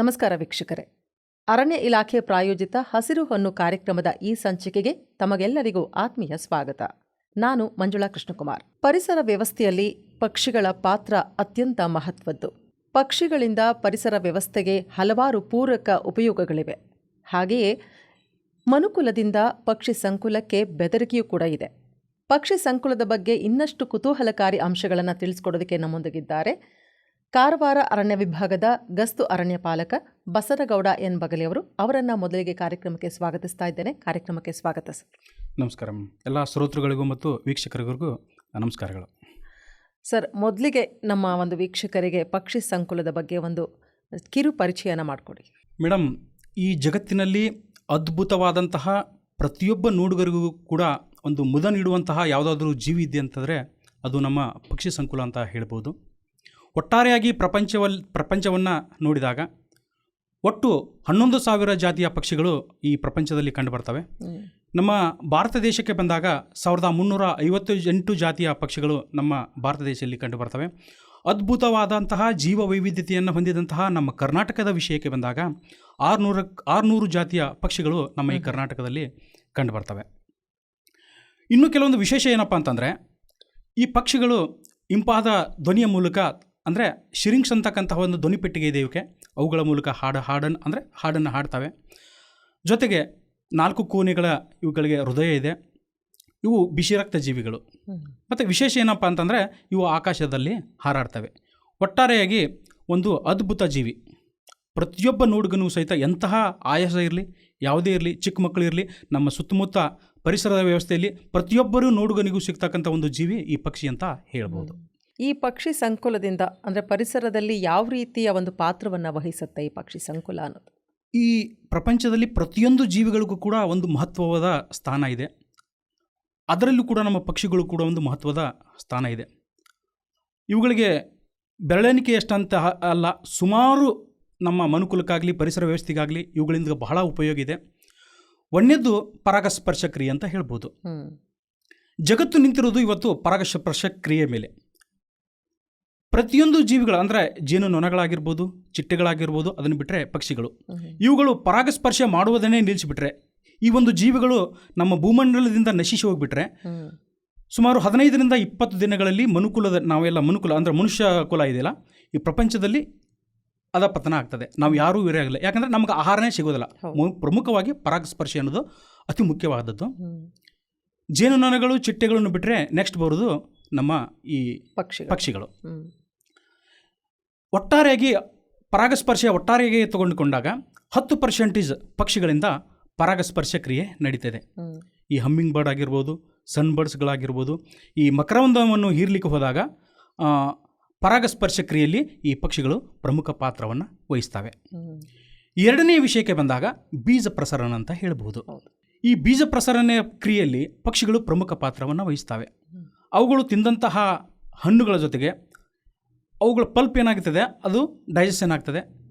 ನಮಸ್ಕಾರ ವೀಕ್ಷಕರೇ. ಅರಣ್ಯ ಇಲಾಖೆ ಪ್ರಾಯೋಜಿತ ಹಸಿರು ಹೊನ್ನು ಕಾರ್ಯಕ್ರಮದ ಈ ಸಂಚಿಕೆಗೆ ತಮಗೆಲ್ಲರಿಗೂ ಆತ್ಮೀಯ ಸ್ವಾಗತ. ನಾನು ಮಂಜುಳಾ ಕೃಷ್ಣಕುಮಾರ್. ಪರಿಸರ ವ್ಯವಸ್ಥೆಯಲ್ಲಿ ಪಕ್ಷಿಗಳ ಪಾತ್ರ ಅತ್ಯಂತ ಮಹತ್ವದ್ದು. ಪಕ್ಷಿಗಳಿಂದ ಪರಿಸರ ವ್ಯವಸ್ಥೆಗೆ ಹಲವಾರು ಪೂರಕ ಉಪಯೋಗಗಳಿವೆ. ಹಾಗೆಯೇ ಮನುಕುಲದಿಂದ ಪಕ್ಷಿ ಸಂಕುಲಕ್ಕೆ ಬೆದರಿಕೆಯೂ ಕೂಡ ಇದೆ. ಪಕ್ಷಿ ಸಂಕುಲದ ಬಗ್ಗೆ ಇನ್ನಷ್ಟು ಕುತೂಹಲಕಾರಿ ಅಂಶಗಳನ್ನು ತಿಳಿಸ್ಕೊಡೋದಕ್ಕೆ ನಮ್ಮೊಂದಿಗಿದ್ದಾರೆ ಕಾರವಾರ ಅರಣ್ಯ ವಿಭಾಗದ ಗಸ್ತು ಅರಣ್ಯ ಪಾಲಕ ಬಸನಗೌಡ ಎನ್ ಬಗಲಿಯವರು. ಅವರನ್ನು ಮೊದಲಿಗೆ ಕಾರ್ಯಕ್ರಮಕ್ಕೆ ಸ್ವಾಗತಿಸ್ತಾ ಇದ್ದೇನೆ. ಕಾರ್ಯಕ್ರಮಕ್ಕೆ ಸ್ವಾಗತ ಸರ್. ನಮಸ್ಕಾರ. ಎಲ್ಲ ಶ್ರೋತೃಗಳಿಗೂ ಮತ್ತು ವೀಕ್ಷಕರಿಗೂ ನಮಸ್ಕಾರಗಳು. ಸರ್, ಮೊದಲಿಗೆ ನಮ್ಮ ಒಂದು ವೀಕ್ಷಕರಿಗೆ ಪಕ್ಷಿ ಸಂಕುಲದ ಬಗ್ಗೆ ಒಂದು ಕಿರು ಪರಿಚಯನ ಮಾಡಿಕೊಡಿ. ಮೇಡಮ್, ಈ ಜಗತ್ತಿನಲ್ಲಿ ಅದ್ಭುತವಾದಂತಹ ಪ್ರತಿಯೊಬ್ಬ ನೋಡುಗರಿಗೂ ಕೂಡ ಒಂದು ಮುದ ನೀಡುವಂತಹ ಯಾವುದಾದ್ರೂ ಜೀವಿ ಇದೆ ಅಂತಂದರೆ ಅದು ನಮ್ಮ ಪಕ್ಷಿ ಸಂಕುಲ ಅಂತ ಹೇಳ್ಬೋದು. ಒಟ್ಟಾರೆಯಾಗಿ ಪ್ರಪಂಚವನ್ನು ನೋಡಿದಾಗ ಒಟ್ಟು 11,000 ಜಾತಿಯ ಪಕ್ಷಿಗಳು ಈ ಪ್ರಪಂಚದಲ್ಲಿ ಕಂಡುಬರ್ತವೆ. ನಮ್ಮ ಭಾರತ ದೇಶಕ್ಕೆ ಬಂದಾಗ 1,358 ಜಾತಿಯ ಪಕ್ಷಿಗಳು ನಮ್ಮ ಭಾರತ ದೇಶದಲ್ಲಿ ಕಂಡುಬರ್ತವೆ. ಅದ್ಭುತವಾದಂತಹ ಜೀವ ವೈವಿಧ್ಯತೆಯನ್ನು ಹೊಂದಿದಂತಹ ನಮ್ಮ ಕರ್ನಾಟಕದ ವಿಷಯಕ್ಕೆ ಬಂದಾಗ 600 ಜಾತಿಯ ಪಕ್ಷಿಗಳು ನಮ್ಮ ಈ ಕರ್ನಾಟಕದಲ್ಲಿ ಕಂಡುಬರ್ತವೆ. ಇನ್ನು ಕೆಲವೊಂದು ವಿಶೇಷ ಏನಪ್ಪ ಅಂತಂದರೆ, ಈ ಪಕ್ಷಿಗಳು ಇಂಪಾದ ಧ್ವನಿಯ ಮೂಲಕ, ಅಂದರೆ ಶಿರಿಂಗ್ಸ್ ಅಂತಕ್ಕಂತಹ ಒಂದು ಧ್ವನಿಪೆಟ್ಟಿಗೆ ಇದೆ ಇವಕ್ಕೆ, ಅವುಗಳ ಮೂಲಕ ಹಾಡನ್ನು ಹಾಡ್ತವೆ. ಜೊತೆಗೆ 4 ಕೋಣೆಗಳ ಇವುಗಳಿಗೆ ಹೃದಯ ಇದೆ. ಇವು ಬಿಸಿರಕ್ತ ಜೀವಿಗಳು. ಮತ್ತು ವಿಶೇಷ ಏನಪ್ಪ ಅಂತಂದರೆ ಇವು ಆಕಾಶದಲ್ಲಿ ಹಾರಾಡ್ತವೆ. ಒಟ್ಟಾರೆಯಾಗಿ ಒಂದು ಅದ್ಭುತ ಜೀವಿ. ಪ್ರತಿಯೊಬ್ಬ ನೋಡುಗನೂ ಸಹಿತ ಎಂತಹ ಆಯಾಸ ಇರಲಿ, ಯಾವುದೇ ಇರಲಿ, ಚಿಕ್ಕ ಮಕ್ಕಳು ಇರಲಿ, ನಮ್ಮ ಸುತ್ತಮುತ್ತ ಪರಿಸರದ ವ್ಯವಸ್ಥೆಯಲ್ಲಿ ಪ್ರತಿಯೊಬ್ಬರೂ ನೋಡುಗನಿಗೂ ಸಿಗ್ತಕ್ಕಂಥ ಒಂದು ಜೀವಿ ಈ ಪಕ್ಷಿ ಅಂತ ಹೇಳ್ಬೋದು. ಈ ಪಕ್ಷಿ ಸಂಕುಲದಿಂದ ಅಂದರೆ ಪರಿಸರದಲ್ಲಿ ಯಾವ ರೀತಿಯ ಒಂದು ಪಾತ್ರವನ್ನು ವಹಿಸುತ್ತೆ ಈ ಪಕ್ಷಿ ಸಂಕುಲ ಅನ್ನೋದು? ಈ ಪ್ರಪಂಚದಲ್ಲಿ ಪ್ರತಿಯೊಂದು ಜೀವಿಗಳಿಗೂ ಕೂಡ ಒಂದು ಮಹತ್ವವಾದ ಸ್ಥಾನ ಇದೆ. ಅದರಲ್ಲೂ ಕೂಡ ನಮ್ಮ ಪಕ್ಷಿಗಳು ಕೂಡ ಒಂದು ಮಹತ್ವದ ಸ್ಥಾನ ಇದೆ. ಇವುಗಳಿಗೆ ಬೆರಳೆಣಿಕೆಯಷ್ಟಂತ ಅಲ್ಲ, ಸುಮಾರು ನಮ್ಮ ಮನುಕುಲಕ್ಕಾಗಲಿ ಪರಿಸರ ವ್ಯವಸ್ಥೆಗಾಗಲಿ ಇವುಗಳಿಂದ ಬಹಳ ಉಪಯೋಗ ಇದೆ. ಒಂದನೇದು ಪರಾಗಸ್ಪರ್ಶ ಕ್ರಿಯೆ ಅಂತ ಹೇಳ್ಬೋದು. ಜಗತ್ತು ನಿಂತಿರೋದು ಇವತ್ತು ಪರಾಗಸ್ಪರ್ಶ ಕ್ರಿಯೆ ಮೇಲೆ. ಪ್ರತಿಯೊಂದು ಜೀವಿಗಳು ಅಂದರೆ ಜೇನು ನೊಣಗಳಾಗಿರ್ಬೋದು, ಚಿಟ್ಟೆಗಳಾಗಿರ್ಬೋದು, ಅದನ್ನು ಬಿಟ್ಟರೆ ಪಕ್ಷಿಗಳು, ಇವುಗಳು ಪರಾಗಸ್ಪರ್ಶ ಮಾಡುವುದನ್ನೇ ನಿಲ್ಲಿಸಿಬಿಟ್ರೆ, ಈ ಒಂದು ಜೀವಿಗಳು ನಮ್ಮ ಭೂಮಂಡಲದಿಂದ ನಶಿಸಿ ಹೋಗಿಬಿಟ್ರೆ ಸುಮಾರು 15ರಿಂದ 20 ದಿನಗಳಲ್ಲಿ ನಾವೆಲ್ಲ ಮನುಕುಲ ಅಂದರೆ ಮನುಷ್ಯ ಕುಲ ಇದೆಯಲ್ಲ, ಈ ಪ್ರಪಂಚದಲ್ಲಿ ಅಧಪತನ ಆಗ್ತದೆ. ನಾವು ಯಾರೂ ಇರೋಲ್ಲ, ಯಾಕಂದರೆ ನಮ್ಗೆ ಆಹಾರನೇ ಸಿಗೋದಿಲ್ಲ. ಪ್ರಮುಖವಾಗಿ ಪರಾಗಸ್ಪರ್ಶ ಅನ್ನೋದು ಅತಿ ಮುಖ್ಯವಾದದ್ದು. ಜೇನುನೊಣಗಳು, ಚಿಟ್ಟೆಗಳನ್ನು ಬಿಟ್ಟರೆ ನೆಕ್ಸ್ಟ್ ಬರೋದು ನಮ್ಮ ಈ ಪಕ್ಷಿಗಳು. ಒಟ್ಟಾರೆಯಾಗಿ ಒಟ್ಟಾರೆಯಾಗಿ ತಗೊಂಡುಕೊಂಡಾಗ 10% ಪಕ್ಷಿಗಳಿಂದ ಪರಾಗಸ್ಪರ್ಶ ಕ್ರಿಯೆ ನಡೀತದೆ. ಈ ಹಮ್ಮಿಂಗ್ ಬರ್ಡ್ ಆಗಿರ್ಬೋದು, ಸನ್ ಬರ್ಡ್ಸ್ಗಳಾಗಿರ್ಬೋದು, ಈ ಮಕರಂದವನ್ನು ಹೀರ್ಲಿಕ್ಕೆ ಹೋದಾಗ ಪರಾಗಸ್ಪರ್ಶ ಕ್ರಿಯೆಯಲ್ಲಿ ಈ ಪಕ್ಷಿಗಳು ಪ್ರಮುಖ ಪಾತ್ರವನ್ನು ವಹಿಸ್ತವೆ. ಎರಡನೇ ವಿಷಯಕ್ಕೆ ಬಂದಾಗ ಬೀಜ ಪ್ರಸರಣ ಅಂತ ಹೇಳ್ಬೋದು. ಈ ಬೀಜ ಪ್ರಸರಣೆ ಕ್ರಿಯೆಯಲ್ಲಿ ಪಕ್ಷಿಗಳು ಪ್ರಮುಖ ಪಾತ್ರವನ್ನು ವಹಿಸ್ತವೆ. ಅವುಗಳು ತಿಂದಂತಹ ಹಣ್ಣುಗಳ ಜೊತೆಗೆ ಅವುಗಳ ಪಲ್ಪ್ ಏನಾಗ್ತದೆ, ಅದು ಡೈಜೆಷನ್ ಆಗ್ತದೆ.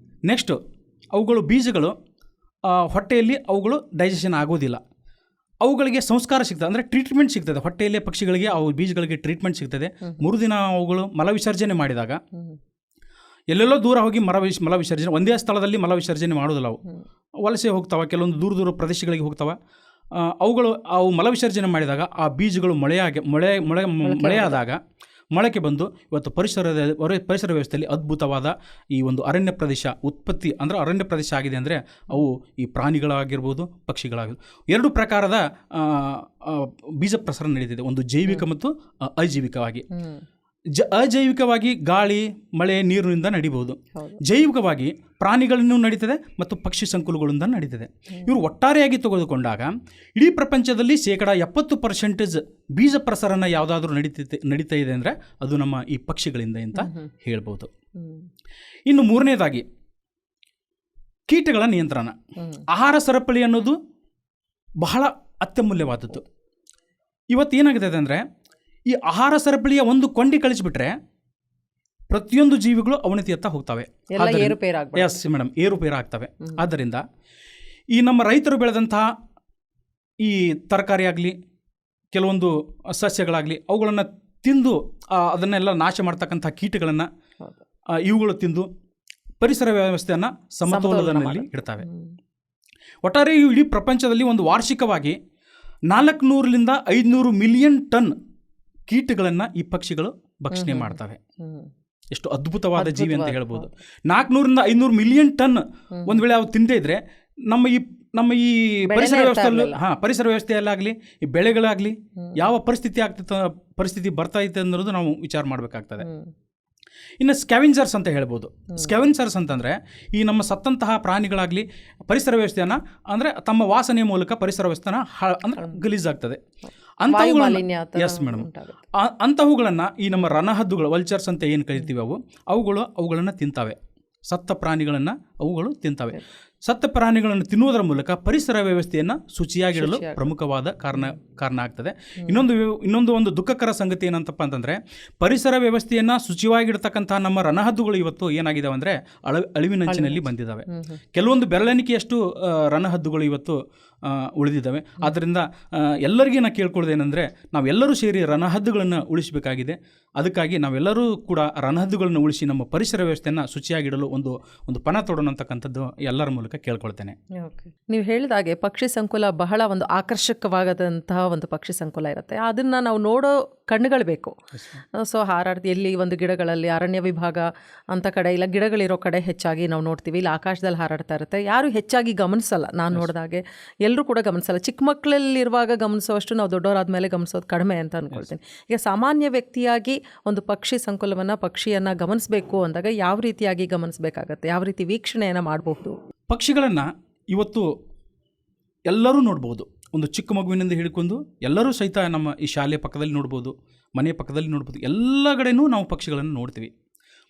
ನೆಕ್ಸ್ಟು ಅವುಗಳು ಬೀಜಗಳು ಹೊಟ್ಟೆಯಲ್ಲಿ ಅವುಗಳು ಡೈಜೆಷನ್ ಆಗೋದಿಲ್ಲ. ಅವುಗಳಿಗೆ ಸಂಸ್ಕಾರ ಸಿಗ್ತದೆ, ಅಂದರೆ ಟ್ರೀಟ್ಮೆಂಟ್ ಸಿಗ್ತದೆ. ಹೊಟ್ಟೆಯಲ್ಲೇ ಪಕ್ಷಿಗಳಿಗೆ ಅವು ಬೀಜಗಳಿಗೆ ಟ್ರೀಟ್ಮೆಂಟ್ ಸಿಗ್ತದೆ. ಮರುದಿನ ಅವುಗಳು ಮಲವಿಸರ್ಜನೆ ಮಾಡಿದಾಗ ಎಲ್ಲೆಲ್ಲೋ ದೂರ ಹೋಗಿ ಮಲವಿಸರ್ಜನೆ, ಒಂದೇ ಸ್ಥಳದಲ್ಲಿ ಮಲವಿಸರ್ಜನೆ ಮಾಡೋದಿಲ್ಲ. ಅವು ವಲಸೆ ಹೋಗ್ತಾವೆ, ಕೆಲವೊಂದು ದೂರ ಪ್ರದೇಶಗಳಿಗೆ ಹೋಗ್ತಾವೆ. ಅವು ಮಲವಿಸರ್ಜನೆ ಮಾಡಿದಾಗ ಆ ಬೀಜಗಳು ಮಳೆಯಾದಾಗ ಮೊಳಕೆ ಬಂದು ಇವತ್ತು ಪರಿಸರ ವ್ಯವಸ್ಥೆಯಲ್ಲಿ ಅದ್ಭುತವಾದ ಈ ಒಂದು ಅರಣ್ಯ ಪ್ರದೇಶ ಉತ್ಪತ್ತಿ, ಅಂದರೆ ಅರಣ್ಯ ಪ್ರದೇಶ ಆಗಿದೆ. ಅಂದರೆ ಅವು ಈ ಪ್ರಾಣಿಗಳಾಗಿರ್ಬೋದು, ಪಕ್ಷಿಗಳಾಗಿರ್ಬೋದು, 2 ಪ್ರಕಾರದ ಬೀಜ ಪ್ರಸರಣ ನಡೀತಿದೆ. ಒಂದು ಜೈವಿಕ ಮತ್ತು ಅಜೈವಿಕವಾಗಿ. ಅಜೈವಿಕವಾಗಿ ಗಾಳಿ, ಮಳೆ, ನೀರಿನಿಂದ ನಡೀಬಹುದು. ಜೈವಿಕವಾಗಿ ಪ್ರಾಣಿಗಳನ್ನು ನಡೀತದೆ ಮತ್ತು ಪಕ್ಷಿ ಸಂಕುಲಗಳಿಂದ ನಡೀತದೆ. ಇವರು ಒಟ್ಟಾರೆಯಾಗಿ ತೆಗೆದುಕೊಂಡಾಗ ಇಡೀ ಪ್ರಪಂಚದಲ್ಲಿ 70% ಬೀಜ ಪ್ರಸರಣ ಯಾವುದಾದ್ರೂ ನಡೀತಾ ಇದೆ ಅಂದರೆ ಅದು ನಮ್ಮ ಈ ಪಕ್ಷಿಗಳಿಂದ ಅಂತ ಹೇಳ್ಬೋದು. ಇನ್ನು ಮೂರನೇದಾಗಿ ಕೀಟಗಳ ನಿಯಂತ್ರಣ. ಆಹಾರ ಸರಪಳಿ ಅನ್ನೋದು ಬಹಳ ಅತ್ಯಮೂಲ್ಯವಾದದ್ದು. ಇವತ್ತೇನಾಗ್ತದೆ ಅಂದರೆ, ಈ ಆಹಾರ ಸರಪಳಿಯ ಒಂದು ಕೊಂಡಿ ಕಳಿಸಿಬಿಟ್ರೆ ಪ್ರತಿಯೊಂದು ಜೀವಿಗಳು ಅವನತಿಯತ್ತ ಹೋಗ್ತವೆ. ಎಸ್ ಮೇಡಮ್, ಏರುಪೇರಾಗ್ತವೆ. ಆದ್ದರಿಂದ ಈ ನಮ್ಮ ರೈತರು ಬೆಳೆದಂತಹ ಈ ತರಕಾರಿ ಆಗಲಿ, ಕೆಲವೊಂದು ಸಸ್ಯಗಳಾಗಲಿ, ಅವುಗಳನ್ನು ತಿಂದು ಅದನ್ನೆಲ್ಲ ನಾಶ ಮಾಡ್ತಕ್ಕಂಥ ಕೀಟಗಳನ್ನು ಇವುಗಳು ತಿಂದು ಪರಿಸರ ವ್ಯವಸ್ಥೆಯನ್ನು ಸಮತೋಲನದಲ್ಲಿ ಇಡ್ತವೆ. ಒಟ್ಟಾರೆ ಇವು ಇಡೀ ಪ್ರಪಂಚದಲ್ಲಿ ಒಂದು ವಾರ್ಷಿಕವಾಗಿ 400ರಿಂದ 500 ಮಿಲಿಯನ್ ಟನ್ ಕೀಟಗಳನ್ನು ಈ ಪಕ್ಷಿಗಳು ಭಕ್ಷಣೆ ಮಾಡ್ತವೆ. ಎಷ್ಟು ಅದ್ಭುತವಾದ ಜೀವಿ ಅಂತ ಹೇಳ್ಬೋದು. 400ರಿಂದ 500 ಮಿಲಿಯನ್ ಟನ್ ಒಂದು ವೇಳೆ ಅವು ತಿಂದೇ ಇದ್ರೆ ನಮ್ಮ ಈ ಪರಿಸರ ವ್ಯವಸ್ಥೆಯಲ್ಲೂ ಪರಿಸರ ವ್ಯವಸ್ಥೆಯಲ್ಲಾಗಲಿ ಈ ಬೆಳೆಗಳಾಗಲಿ ಯಾವ ಪರಿಸ್ಥಿತಿ ಬರ್ತಾ ಇದೆ ಅನ್ನೋದು ನಾವು ವಿಚಾರ ಮಾಡಬೇಕಾಗ್ತದೆ. ಇನ್ನು ಸ್ಕ್ಯಾವೆಂಜರ್ಸ್ ಅಂತ ಹೇಳ್ಬೋದು. ಸ್ಕ್ಯಾವೆಂಜರ್ಸ್ ಅಂತಂದರೆ ಈ ನಮ್ಮ ಸತ್ತಂತಹ ಪ್ರಾಣಿಗಳಾಗಲಿ ಪರಿಸರ ವ್ಯವಸ್ಥೆಯನ್ನು ಅಂದರೆ ತಮ್ಮ ವಾಸನೆಯ ಮೂಲಕ ಪರಿಸರ ವ್ಯವಸ್ಥೆನ ಅಂದರೆ ಗಲೀಜಾಗ್ತದೆ. ಎಸ್ ಮೇಡಮ್, ಅಂಥವುಗಳನ್ನು ಈ ನಮ್ಮ ರಣಹದ್ದುಗಳು ವಲ್ಚರ್ಸ್ ಅಂತ ಏನು ಕರಿತೀವಿ ಅವುಗಳನ್ನು ತಿಂತಾವೆ. ಸತ್ತ ಪ್ರಾಣಿಗಳನ್ನು ಅವುಗಳು ತಿಂತವೆ. ಸತ್ತ ಪ್ರಾಣಿಗಳನ್ನು ತಿನ್ನುವುದರ ಮೂಲಕ ಪರಿಸರ ವ್ಯವಸ್ಥೆಯನ್ನು ಶುಚಿಯಾಗಿಡಲು ಪ್ರಮುಖವಾದ ಕಾರಣ ಆಗ್ತದೆ. ಇನ್ನೊಂದು ಒಂದು ದುಃಖಕರ ಸಂಗತಿ ಏನಂತಪ್ಪ ಅಂತಂದರೆ ಪರಿಸರ ವ್ಯವಸ್ಥೆಯನ್ನು ಶುಚಿಯಾಗಿಡ್ತಕ್ಕಂಥ ನಮ್ಮ ರಣಹದ್ದುಗಳು ಇವತ್ತು ಏನಾಗಿದ್ದಾವೆ ಅಂದರೆ ಅಳಿವಿನಂಚಿನಲ್ಲಿ ಬಂದಿದ್ದಾವೆ. ಕೆಲವೊಂದು ಬೆರಳೆಣಿಕೆಯಷ್ಟು ರಣಹದ್ದುಗಳು ಇವತ್ತು ಉಳಿದಿದ್ದಾವೆ. ಆದ್ದರಿಂದ ಎಲ್ಲರಿಗೂ ನಾನು ಕೇಳ್ಕೊಳ್ಳೋದೇನೆಂದರೆ ನಾವೆಲ್ಲರೂ ಸೇರಿ ರಣಹದ್ದುಗಳನ್ನು ಉಳಿಸಬೇಕಾಗಿದೆ. ಅದಕ್ಕಾಗಿ ನಾವೆಲ್ಲರೂ ಕೂಡ ರಣಹದ್ದುಗಳನ್ನು ಉಳಿಸಿ ನಮ್ಮ ಪರಿಸರ ವ್ಯವಸ್ಥೆಯನ್ನು ಶುಚಿಯಾಗಿಡಲು ಒಂದು ಪಣ ತೊಡೋಣ ಅಂತಕ್ಕಂಥದ್ದು ಎಲ್ಲರ ಮೂಲಕ ಕೇಳ್ಕೊಳ್ತೇನೆ. ನೀವು ಹೇಳಿದಾಗೆ ಪಕ್ಷಿ ಸಂಕುಲ ಬಹಳ ಒಂದು ಆಕರ್ಷಕವಾದಂತಹ ಒಂದು ಪಕ್ಷಿ ಸಂಕುಲ ಇರುತ್ತೆ. ಅದನ್ನು ನಾವು ನೋಡೋ ಕಣ್ಣುಗಳು ಬೇಕು. ಸೊ ಹಾರಾಡ್ತಿ ಎಲ್ಲಿ ಒಂದು ಗಿಡಗಳಲ್ಲಿ ಅರಣ್ಯ ವಿಭಾಗ ಅಂತ ಕಡೆ ಇಲ್ಲ ಗಿಡಗಳಿರೋ ಕಡೆ ಹೆಚ್ಚಾಗಿ ನಾವು ನೋಡ್ತೀವಿ. ಇಲ್ಲ ಆಕಾಶದಲ್ಲಿ ಹಾರಾಡ್ತಾ ಇರುತ್ತೆ. ಯಾರು ಹೆಚ್ಚಾಗಿ ಗಮನಿಸಲ್ಲ. ನಾನು ನೋಡಿದಾಗೆ ಎಲ್ಲರೂ ಕೂಡ ಗಮನಿಸಲ್ಲ. ಚಿಕ್ಕ ಮಕ್ಕಳಲ್ಲಿರುವಾಗ ಗಮನಿಸೋಷ್ಟು ನಾವು ದೊಡ್ಡವರಾದ ಮೇಲೆ ಗಮನಿಸೋದು ಕಡಿಮೆ ಅಂತ ಅಂದ್ಕೊಳ್ತೀನಿ. ಈಗ ಸಾಮಾನ್ಯ ವ್ಯಕ್ತಿಯಾಗಿ ಒಂದು ಪಕ್ಷಿ ಸಂಕುಲವನ್ನು ಪಕ್ಷಿಯನ್ನು ಗಮನಿಸಬೇಕು ಅಂದಾಗ ಯಾವ ರೀತಿಯಾಗಿ ಗಮನಿಸಬೇಕಾಗತ್ತೆ, ಯಾವ ರೀತಿ ವೀಕ್ಷಣೆಯನ್ನು ಮಾಡಬಹುದು? ಪಕ್ಷಿಗಳನ್ನು ಇವತ್ತು ಎಲ್ಲರೂ ನೋಡ್ಬೋದು. ಒಂದು ಚಿಕ್ಕ ಮಗುವಿನಿಂದ ಹಿಡ್ಕೊಂಡು ಎಲ್ಲರೂ ಸಹಿತ ನಮ್ಮ ಈ ಶಾಲೆಯ ಪಕ್ಕದಲ್ಲಿ ನೋಡ್ಬೋದು, ಮನೆಯ ಪಕ್ಕದಲ್ಲಿ ನೋಡ್ಬೋದು, ಎಲ್ಲ ಕಡೆನೂ ನಾವು ಪಕ್ಷಿಗಳನ್ನು ನೋಡ್ತೀವಿ.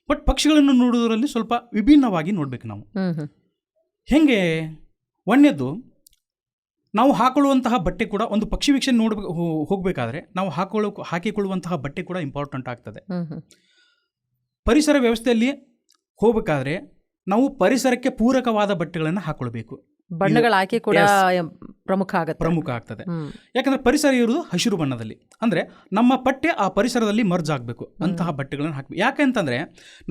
ಬಟ್ ಪಕ್ಷಿಗಳನ್ನು ನೋಡೋದ್ರಲ್ಲಿ ಸ್ವಲ್ಪ ವಿಭಿನ್ನವಾಗಿ ನೋಡ್ಬೇಕು ನಾವು. ಹೇಗೆ ಒಂದನೇದು, ನಾವು ಹಾಕೊಳ್ಳುವಂತಹ ಬಟ್ಟೆ ಕೂಡ ಒಂದು ಪಕ್ಷಿ ವೀಕ್ಷಣೆ ಹೋಗಬೇಕಾದ್ರೆ ನಾವು ಹಾಕಿಕೊಳ್ಳುವಂತಹ ಬಟ್ಟೆ ಕೂಡ ಇಂಪಾರ್ಟೆಂಟ್ ಆಗ್ತದೆ. ಪರಿಸರ ವ್ಯವಸ್ಥೆಯಲ್ಲಿ ಹೋಗಬೇಕಾದ್ರೆ ನಾವು ಪರಿಸರಕ್ಕೆ ಪೂರಕವಾದ ಬಟ್ಟೆಗಳನ್ನು ಹಾಕೊಳ್ಬೇಕು. ಬಣ್ಣಗಳ ಆಯ್ಕೆ ಕೂಡ ಪ್ರಮುಖ ಆಗ್ತದೆ. ಯಾಕಂದರೆ ಪರಿಸರ ಇರುವುದು ಹಸಿರು ಬಣ್ಣದಲ್ಲಿ, ಅಂದರೆ ನಮ್ಮ ಬಟ್ಟೆ ಆ ಪರಿಸರದಲ್ಲಿ ಮರ್ಜ್ ಆಗಬೇಕು. ಅಂತಹ ಬಟ್ಟೆಗಳನ್ನು ಹಾಕಬೇಕು. ಯಾಕೆಂತಂದರೆ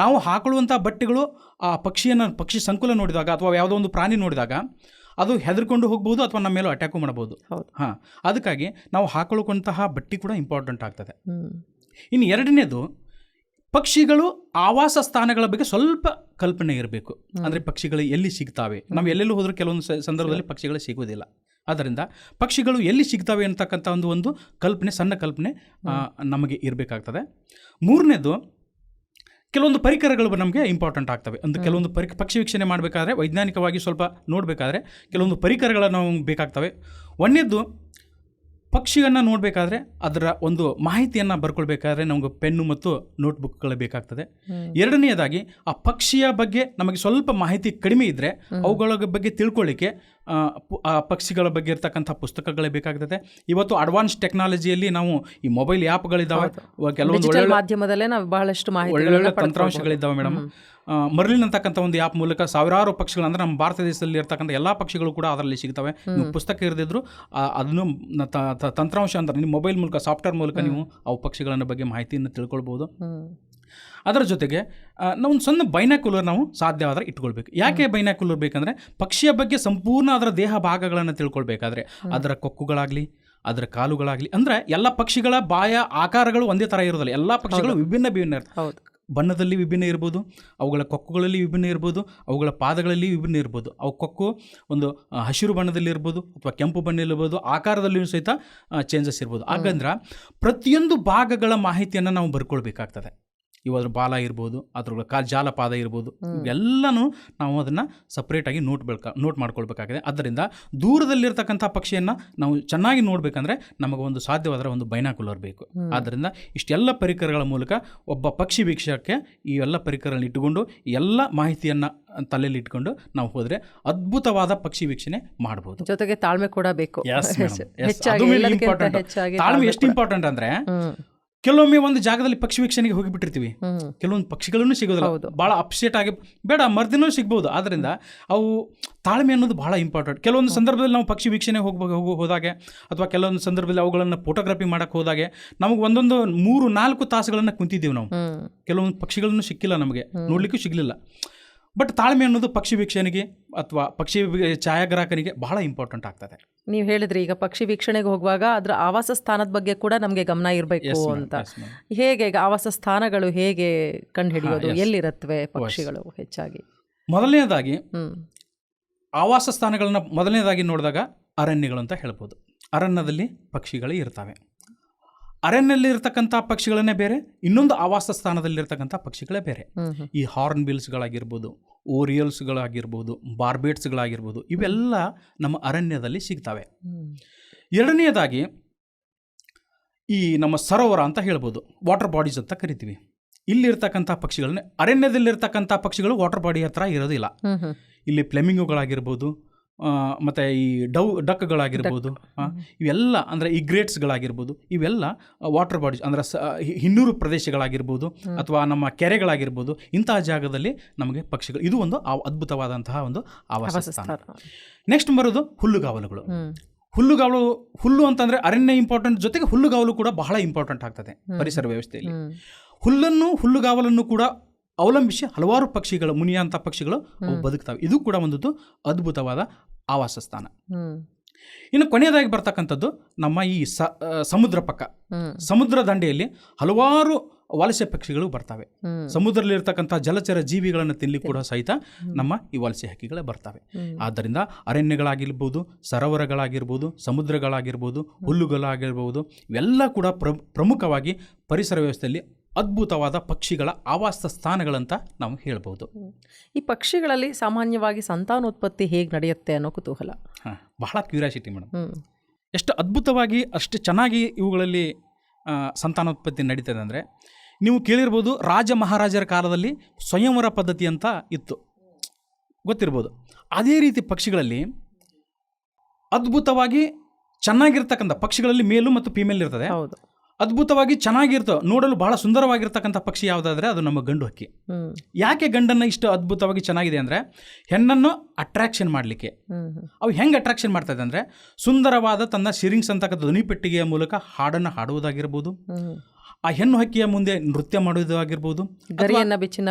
ನಾವು ಹಾಕೊಳ್ಳುವಂತಹ ಬಟ್ಟೆಗಳು ಆ ಪಕ್ಷಿ ಸಂಕುಲ ನೋಡಿದಾಗ ಅಥವಾ ಯಾವುದೋ ಒಂದು ಪ್ರಾಣಿ ನೋಡಿದಾಗ ಅದು ಹೆದರ್ಕೊಂಡು ಹೋಗ್ಬೋದು ಅಥವಾ ನಮ್ಮ ಮೇಲೂ ಅಟ್ಯಾಕು ಮಾಡಬಹುದು. ಅದಕ್ಕಾಗಿ ನಾವು ಹಾಕೊಳ್ಳುವಂತಹ ಬಟ್ಟೆ ಕೂಡ ಇಂಪಾರ್ಟೆಂಟ್ ಆಗ್ತದೆ. ಇನ್ನು ಎರಡನೇದು, ಪಕ್ಷಿಗಳು ಆವಾಸ ಸ್ಥಾನಗಳ ಬಗ್ಗೆ ಸ್ವಲ್ಪ ಕಲ್ಪನೆ ಇರಬೇಕು. ಅಂದರೆ ಪಕ್ಷಿಗಳು ಎಲ್ಲಿ ಸಿಗ್ತಾವೆ, ನಾವು ಎಲ್ಲೆಲ್ಲೂ ಹೋದರೂ ಕೆಲವೊಂದು ಸಂದರ್ಭದಲ್ಲಿ ಪಕ್ಷಿಗಳು ಸಿಗುವುದಿಲ್ಲ. ಆದ್ದರಿಂದ ಪಕ್ಷಿಗಳು ಎಲ್ಲಿ ಸಿಗ್ತಾವೆ ಅಂತಕ್ಕಂಥ ಒಂದು ಸಣ್ಣ ಕಲ್ಪನೆ ನಮಗೆ ಇರಬೇಕಾಗ್ತದೆ. ಮೂರನೇದು, ಕೆಲವೊಂದು ಪರಿಕರಗಳು ನಮಗೆ ಇಂಪಾರ್ಟೆಂಟ್ ಆಗ್ತವೆ. ಅಂದರೆ ಕೆಲವೊಂದು ಪಕ್ಷಿ ವೀಕ್ಷಣೆ ಮಾಡಬೇಕಾದ್ರೆ ವೈಜ್ಞಾನಿಕವಾಗಿ ಸ್ವಲ್ಪ ನೋಡಬೇಕಾದ್ರೆ ಕೆಲವೊಂದು ಪರಿಕರಗಳನ್ನು ನಮಗೆ ಬೇಕಾಗ್ತವೆ. ಒಂದನೇದು, ಪಕ್ಷಿಯನ್ನು ನೋಡಬೇಕಾದ್ರೆ ಅದರ ಒಂದು ಮಾಹಿತಿಯನ್ನು ಬರ್ಕೊಳ್ಬೇಕಾದ್ರೆ ನಮಗೆ ಪೆನ್ನು ಮತ್ತು ನೋಟ್ಬುಕ್ಗಳು ಬೇಕಾಗ್ತದೆ. ಎರಡನೆಯದಾಗಿ, ಆ ಪಕ್ಷಿಯ ಬಗ್ಗೆ ನಮಗೆ ಸ್ವಲ್ಪ ಮಾಹಿತಿ ಕಡಿಮೆ ಇದ್ದರೆ ಅವುಗಳ ಬಗ್ಗೆ ತಿಳ್ಕೊಳ್ಳಿಕ್ಕೆ ಆ ಪಕ್ಷಿಗಳ ಬಗ್ಗೆ ಇರ್ತಕ್ಕಂಥ ಪುಸ್ತಕಗಳೇ ಬೇಕಾಗ್ತದೆ. ಇವತ್ತು ಅಡ್ವಾನ್ಸ್ ಟೆಕ್ನಾಲಜಿಯಲ್ಲಿ ನಾವು ಈ ಮೊಬೈಲ್ ಆ್ಯಪ್ಗಳಿದ್ದಾವೆ, ಕೆಲವೊಂದು ಮಾಧ್ಯಮದಲ್ಲೇ ನಾವು ಬಹಳಷ್ಟು ಒಳ್ಳೊಳ್ಳೆ ತಂತ್ರಾಂಶಗಳಿದ್ದಾವೆ ಮೇಡಮ್. ಮರ್ಲಿನ್ ಅಂತಕ್ಕಂಥ ಒಂದು ಆ್ಯಪ್ ಮೂಲಕ ಸಾವಿರಾರು ಪಕ್ಷಿಗಳು, ಅಂದರೆ ನಮ್ಮ ಭಾರತ ದೇಶದಲ್ಲಿ ಇರ್ತಕ್ಕಂಥ ಎಲ್ಲ ಪಕ್ಷಿಗಳು ಕೂಡ ಅದರಲ್ಲಿ ಸಿಗ್ತವೆ. ನೀವು ಪುಸ್ತಕ ಇರದಿದ್ರು ಅದನ್ನು ತಂತ್ರಾಂಶ ಅಂದರೆ ನಿಮ್ಮ ಮೊಬೈಲ್ ಮೂಲಕ ಸಾಫ್ಟ್ವೇರ್ ಮೂಲಕ ನೀವು ಅವು ಪಕ್ಷಿಗಳ ಬಗ್ಗೆ ಮಾಹಿತಿಯನ್ನು ತಿಳ್ಕೊಳ್ಬೋದು. ಅದರ ಜೊತೆಗೆ ನಾವು ಒಂದು ಸಣ್ಣ ಬೈನಾಕ್ಯುಲರ್ ನಾವು ಸಾಧ್ಯವಾದರೆ ಇಟ್ಕೊಳ್ಬೇಕು. ಯಾಕೆ ಬೈನಾಕ್ಯುಲರ್ ಬೇಕಂದರೆ ಪಕ್ಷಿಯ ಬಗ್ಗೆ ಸಂಪೂರ್ಣ ಅದರ ದೇಹ ಭಾಗಗಳನ್ನು ತಿಳ್ಕೊಳ್ಬೇಕಾದ್ರೆ ಅದರ ಕೊಕ್ಕುಗಳಾಗಲಿ ಅದರ ಕಾಲುಗಳಾಗಲಿ, ಅಂದರೆ ಎಲ್ಲ ಪಕ್ಷಿಗಳ ಬಾಯ ಆಕಾರಗಳು ಒಂದೇ ಥರ ಇರೋದಿಲ್ಲ. ಎಲ್ಲ ಪಕ್ಷಿಗಳು ವಿಭಿನ್ನ ಇರ್ತವೆ. ಬಣ್ಣದಲ್ಲಿ ವಿಭಿನ್ನ ಇರ್ಬೋದು, ಅವುಗಳ ಕೊಕ್ಕುಗಳಲ್ಲಿ ವಿಭಿನ್ನ ಇರ್ಬೋದು, ಅವುಗಳ ಪಾದಗಳಲ್ಲಿ ವಿಭಿನ್ನ ಇರ್ಬೋದು. ಅವು ಕೊಕ್ಕು ಒಂದು ಹಸಿರು ಬಣ್ಣದಲ್ಲಿ ಇರ್ಬೋದು ಅಥವಾ ಕೆಂಪು ಬಣ್ಣ ಇರ್ಬೋದು, ಆಕಾರದಲ್ಲಿಯೂ ಸಹಿತ ಚೇಂಜಸ್ ಇರ್ಬೋದು. ಹಾಗಂದ್ರೆ ಪ್ರತಿಯೊಂದು ಭಾಗಗಳ ಮಾಹಿತಿಯನ್ನು ನಾವು ಬರ್ಕೊಳ್ಬೇಕಾಗ್ತದೆ. ಇವಾದ್ರ ಬಾಲ ಇರ್ಬೋದು, ಅದ್ರ ಜಾಲಪಾದ ಇರ್ಬೋದು, ಇವೆಲ್ಲನೂ ನಾವು ಅದನ್ನು ಸಪ್ರೇಟಾಗಿ ನೋಟ್ ಮಾಡ್ಕೊಳ್ಬೇಕಾಗಿದೆ. ಆದ್ದರಿಂದ ದೂರದಲ್ಲಿರ್ತಕ್ಕಂಥ ಪಕ್ಷಿಯನ್ನು ನಾವು ಚೆನ್ನಾಗಿ ನೋಡಬೇಕಂದ್ರೆ ನಮಗೆ ಒಂದು ಸಾಧ್ಯವಾದರೆ ಒಂದು ಬೈನಾಕ್ಯುಲರ್ ಬೇಕು. ಆದ್ದರಿಂದ ಇಷ್ಟೆಲ್ಲ ಪರಿಕರಗಳ ಮೂಲಕ ಒಬ್ಬ ಪಕ್ಷಿ ವೀಕ್ಷಕಕ್ಕೆ ಈ ಎಲ್ಲ ಪರಿಕರಗಳನ್ನ ಇಟ್ಟುಕೊಂಡು ಎಲ್ಲ ಮಾಹಿತಿಯನ್ನು ತಲೆಯಲ್ಲಿ ಇಟ್ಕೊಂಡು ನಾವು ಹೋದರೆ ಅದ್ಭುತವಾದ ಪಕ್ಷಿ ವೀಕ್ಷಣೆ ಮಾಡಬಹುದು. ಜೊತೆಗೆ ತಾಳ್ಮೆ ಕೂಡ ಬೇಕು. ತಾಳ್ಮೆ ಎಷ್ಟು ಇಂಪಾರ್ಟೆಂಟ್ ಅಂದರೆ ಕೆಲವೊಮ್ಮೆ ಒಂದು ಜಾಗದಲ್ಲಿ ಪಕ್ಷಿ ವೀಕ್ಷಣೆಗೆ ಹೋಗಿಬಿಟ್ಟಿರ್ತೀವಿ, ಕೆಲವೊಂದು ಪಕ್ಷಿಗಳನ್ನು ಸಿಗೋದಿಲ್ಲ, ಭಾಳ ಅಪ್ಸೆಟ್ ಆಗಿ ಬೇಡ ಮರ್ದಿನೂ ಸಿಗ್ಬೋದು. ಆದ್ದರಿಂದ ಅವು ತಾಳ್ಮೆ ಅನ್ನೋದು ಭಾಳ ಇಂಪಾರ್ಟೆಂಟ್. ಕೆಲವೊಂದು ಸಂದರ್ಭದಲ್ಲಿ ನಾವು ಪಕ್ಷಿ ವೀಕ್ಷಣೆ ಹೋದಾಗೆ ಅಥವಾ ಕೆಲವೊಂದು ಸಂದರ್ಭದಲ್ಲಿ ಅವುಗಳನ್ನು ಫೋಟೋಗ್ರಫಿ ಮಾಡೋಕ್ಕೆ ಹೋದಾಗೆ ನಮಗೆ 3-4 ತಾಸುಗಳನ್ನು ಕುಂತಿದ್ದೀವಿ ನಾವು. ಕೆಲವೊಂದು ಪಕ್ಷಿಗಳನ್ನು ಸಿಕ್ಕಿಲ್ಲ, ನಮಗೆ ನೋಡ್ಲಿಕ್ಕೂ ಸಿಗಲಿಲ್ಲ. ಬಟ್ ತಾಳ್ಮೆ ಅನ್ನೋದು ಪಕ್ಷಿ ವೀಕ್ಷಣೆಗೆ ಅಥವಾ ಪಕ್ಷಿ ಛಾಯಾಗ್ರಾಹಕನಿಗೆ ಬಹಳ ಇಂಪಾರ್ಟೆಂಟ್ ಆಗ್ತದೆ. ನೀವು ಹೇಳಿದ್ರಿ ಈಗ ಪಕ್ಷಿ ವೀಕ್ಷಣೆಗೆ ಹೋಗುವಾಗ ಅದರ ಆವಾಸ ಸ್ಥಾನದ ಬಗ್ಗೆ ಕೂಡ ನಮಗೆ ಗಮನ ಇರಬೇಕು ಅಂತ. ಹೇಗೆ ಆವಾಸ ಸ್ಥಾನಗಳು ಹೇಗೆ ಕಂಡುಹಿಡಿಯೋದು, ಎಲ್ಲಿರುತ್ತವೆ ಪಕ್ಷಿಗಳು ಹೆಚ್ಚಾಗಿ? ಮೊದಲನೇದಾಗಿ ಆವಾಸ ಸ್ಥಾನಗಳನ್ನ ಮೊದಲನೇದಾಗಿ ನೋಡಿದಾಗ ಅರಣ್ಯಗಳು ಅಂತ ಹೇಳ್ಬೋದು. ಅರಣ್ಯದಲ್ಲಿ ಪಕ್ಷಿಗಳು ಇರ್ತವೆ. ಅರಣ್ಯದಲ್ಲಿ ಇರ್ತಕ್ಕಂಥ ಪಕ್ಷಿಗಳನ್ನೇ ಬೇರೆ, ಇನ್ನೊಂದು ಆವಾಸ ಸ್ಥಾನದಲ್ಲಿರ್ತಕ್ಕಂಥ ಪಕ್ಷಿಗಳೇ ಬೇರೆ. ಈ ಹಾರ್ನ್ ಬಿಲ್ಸ್ಗಳಾಗಿರ್ಬೋದು, ಓರಿಯಲ್ಸ್ಗಳಾಗಿರ್ಬೋದು, ಬಾರ್ಬೇಟ್ಸ್ಗಳಾಗಿರ್ಬೋದು, ಇವೆಲ್ಲ ನಮ್ಮ ಅರಣ್ಯದಲ್ಲಿ ಸಿಗ್ತವೆ. ಎರಡನೆಯದಾಗಿ ಈ ನಮ್ಮ ಸರೋವರ ಅಂತ ಹೇಳ್ಬೋದು, ವಾಟರ್ ಬಾಡೀಸ್ ಅಂತ ಕರಿತೀವಿ. ಇಲ್ಲಿರ್ತಕ್ಕಂಥ ಪಕ್ಷಿಗಳನ್ನೇ, ಅರಣ್ಯದಲ್ಲಿರ್ತಕ್ಕಂಥ ಪಕ್ಷಿಗಳು ವಾಟರ್ ಬಾಡಿ ಹತ್ರ ಇರೋದಿಲ್ಲ. ಇಲ್ಲಿ ಫ್ಲೆಮಿಂಗೋಗಳಾಗಿರ್ಬೋದು, ಮತ್ತು ಈ ಡಕ್ಗಳಾಗಿರ್ಬೋದು, ಇವೆಲ್ಲ ಅಂದರೆ ಈ ಗ್ರೇಟ್ಸ್ಗಳಾಗಿರ್ಬೋದು, ಇವೆಲ್ಲ ವಾಟರ್ ಬಾಡೀಸ್ ಅಂದರೆ ಹಿನ್ನೂರು ಪ್ರದೇಶಗಳಾಗಿರ್ಬೋದು ಅಥವಾ ನಮ್ಮ ಕೆರೆಗಳಾಗಿರ್ಬೋದು, ಇಂತಹ ಜಾಗದಲ್ಲಿ ನಮಗೆ ಪಕ್ಷಿಗಳು, ಇದು ಒಂದು ಅದ್ಭುತವಾದಂತಹ ಒಂದು ಆವಾಸ ಸ್ಥಾನ. ನೆಕ್ಸ್ಟ್ ಬರೋದು ಹುಲ್ಲುಗಾವಲುಗಳು. ಹುಲ್ಲು ಅಂತಂದರೆ ಅರಣ್ಯ ಇಂಪಾರ್ಟೆಂಟ್, ಜೊತೆಗೆ ಹುಲ್ಲುಗಾವಲು ಕೂಡ ಬಹಳ ಇಂಪಾರ್ಟೆಂಟ್ ಆಗ್ತದೆ ಪರಿಸರ ವ್ಯವಸ್ಥೆಯಲ್ಲಿ. ಹುಲ್ಲುಗಾವಲನ್ನು ಕೂಡ ಅವಲಂಬಿಸಿ ಹಲವಾರು ಪಕ್ಷಿಗಳು, ಮುನಿಯಾಂಥ ಪಕ್ಷಿಗಳು ಅವು ಬದುಕ್ತವೆ. ಇದು ಕೂಡ ಒಂದು ಅದ್ಭುತವಾದ ಆವಾಸ ಸ್ಥಾನ. ಇನ್ನು ಕೊನೆಯದಾಗಿ ಬರ್ತಕ್ಕಂಥದ್ದು ನಮ್ಮ ಈ ಸಮುದ್ರ ಪಕ್ಕ, ಸಮುದ್ರ ದಂಡೆಯಲ್ಲಿ ಹಲವಾರು ವಲಸೆ ಪಕ್ಷಿಗಳು ಬರ್ತವೆ. ಸಮುದ್ರದಲ್ಲಿರ್ತಕ್ಕಂಥ ಜಲಚರ ಜೀವಿಗಳನ್ನು ತಿನ್ನಲಿಕ್ಕೆ ಕೂಡ ಸಹಿತ ನಮ್ಮ ಈ ವಲಸೆ ಹಕ್ಕಿಗಳೇ ಬರ್ತವೆ. ಆದ್ದರಿಂದ ಅರಣ್ಯಗಳಾಗಿರ್ಬೋದು, ಸರೋವರಗಳಾಗಿರ್ಬೋದು, ಸಮುದ್ರಗಳಾಗಿರ್ಬೋದು, ಹುಲ್ಲುಗಳಾಗಿರ್ಬೋದು, ಇವೆಲ್ಲ ಕೂಡ ಪ್ರಮುಖವಾಗಿ ಪರಿಸರ ವ್ಯವಸ್ಥೆಯಲ್ಲಿ ಅದ್ಭುತವಾದ ಪಕ್ಷಿಗಳ ಆವಾಸ ಸ್ಥಾನಗಳಂತ ನಾವು ಹೇಳ್ಬೋದು. ಈ ಪಕ್ಷಿಗಳಲ್ಲಿ ಸಾಮಾನ್ಯವಾಗಿ ಸಂತಾನೋತ್ಪತ್ತಿ ಹೇಗೆ ನಡೆಯುತ್ತೆ ಅನ್ನೋ ಕುತೂಹಲ, ಬಹಳ ಕ್ಯೂರಿಯಾಸಿಟಿ ಮೇಡಮ್. ಎಷ್ಟು ಅದ್ಭುತವಾಗಿ, ಅಷ್ಟು ಚೆನ್ನಾಗಿ ಇವುಗಳಲ್ಲಿ ಸಂತಾನೋತ್ಪತ್ತಿ ನಡೀತದೆ ಅಂದರೆ, ನೀವು ಕೇಳಿರ್ಬೋದು, ರಾಜ ಮಹಾರಾಜರ ಕಾಲದಲ್ಲಿ ಸ್ವಯಂವರ ಪದ್ಧತಿ ಅಂತ ಇತ್ತು, ಗೊತ್ತಿರ್ಬೋದು. ಅದೇ ರೀತಿ ಪಕ್ಷಿಗಳಲ್ಲಿ ಅದ್ಭುತವಾಗಿ ಚೆನ್ನಾಗಿರ್ತಕ್ಕಂಥ ಪಕ್ಷಿಗಳಲ್ಲಿ ಮೇಲು ಮತ್ತು ಫೀಮೇಲ್ ಇರ್ತದೆ. ಹೌದು, ಅದ್ಭುತವಾಗಿ ಚೆನ್ನಾಗಿರ್ತವೆ, ನೋಡಲು ಬಹಳ ಸುಂದರವಾಗಿರ್ತಕ್ಕಂಥ ಪಕ್ಷಿ ಯಾವುದಾದ್ರೆ ಅದು ನಮ್ಮ ಗಂಡು ಹಕ್ಕಿ. ಯಾಕೆ ಗಂಡನ್ನು ಇಷ್ಟು ಅದ್ಭುತವಾಗಿ ಚೆನ್ನಾಗಿದೆ ಅಂದರೆ, ಹೆಣ್ಣನ್ನು ಅಟ್ರಾಕ್ಷನ್ ಮಾಡಲಿಕ್ಕೆ. ಅವು ಹೆಂಗೆ ಅಟ್ರಾಕ್ಷನ್ ಮಾಡ್ತದೆ ಅಂದರೆ, ಸುಂದರವಾದ ತನ್ನ ಸಿರಿಂಗ್ಸ್ ಅಂತಕ್ಕಂಥ ಧ್ವನಿಪೆಟ್ಟಿಗೆಯ ಮೂಲಕ ಹಾಡನ್ನು ಹಾಡುವುದಾಗಿರ್ಬೋದು, ಆ ಹೆಣ್ಣು ಹಕ್ಕಿಯ ಮುಂದೆ ನೃತ್ಯ ಮಾಡುವುದಾಗಿರ್ಬೋದು,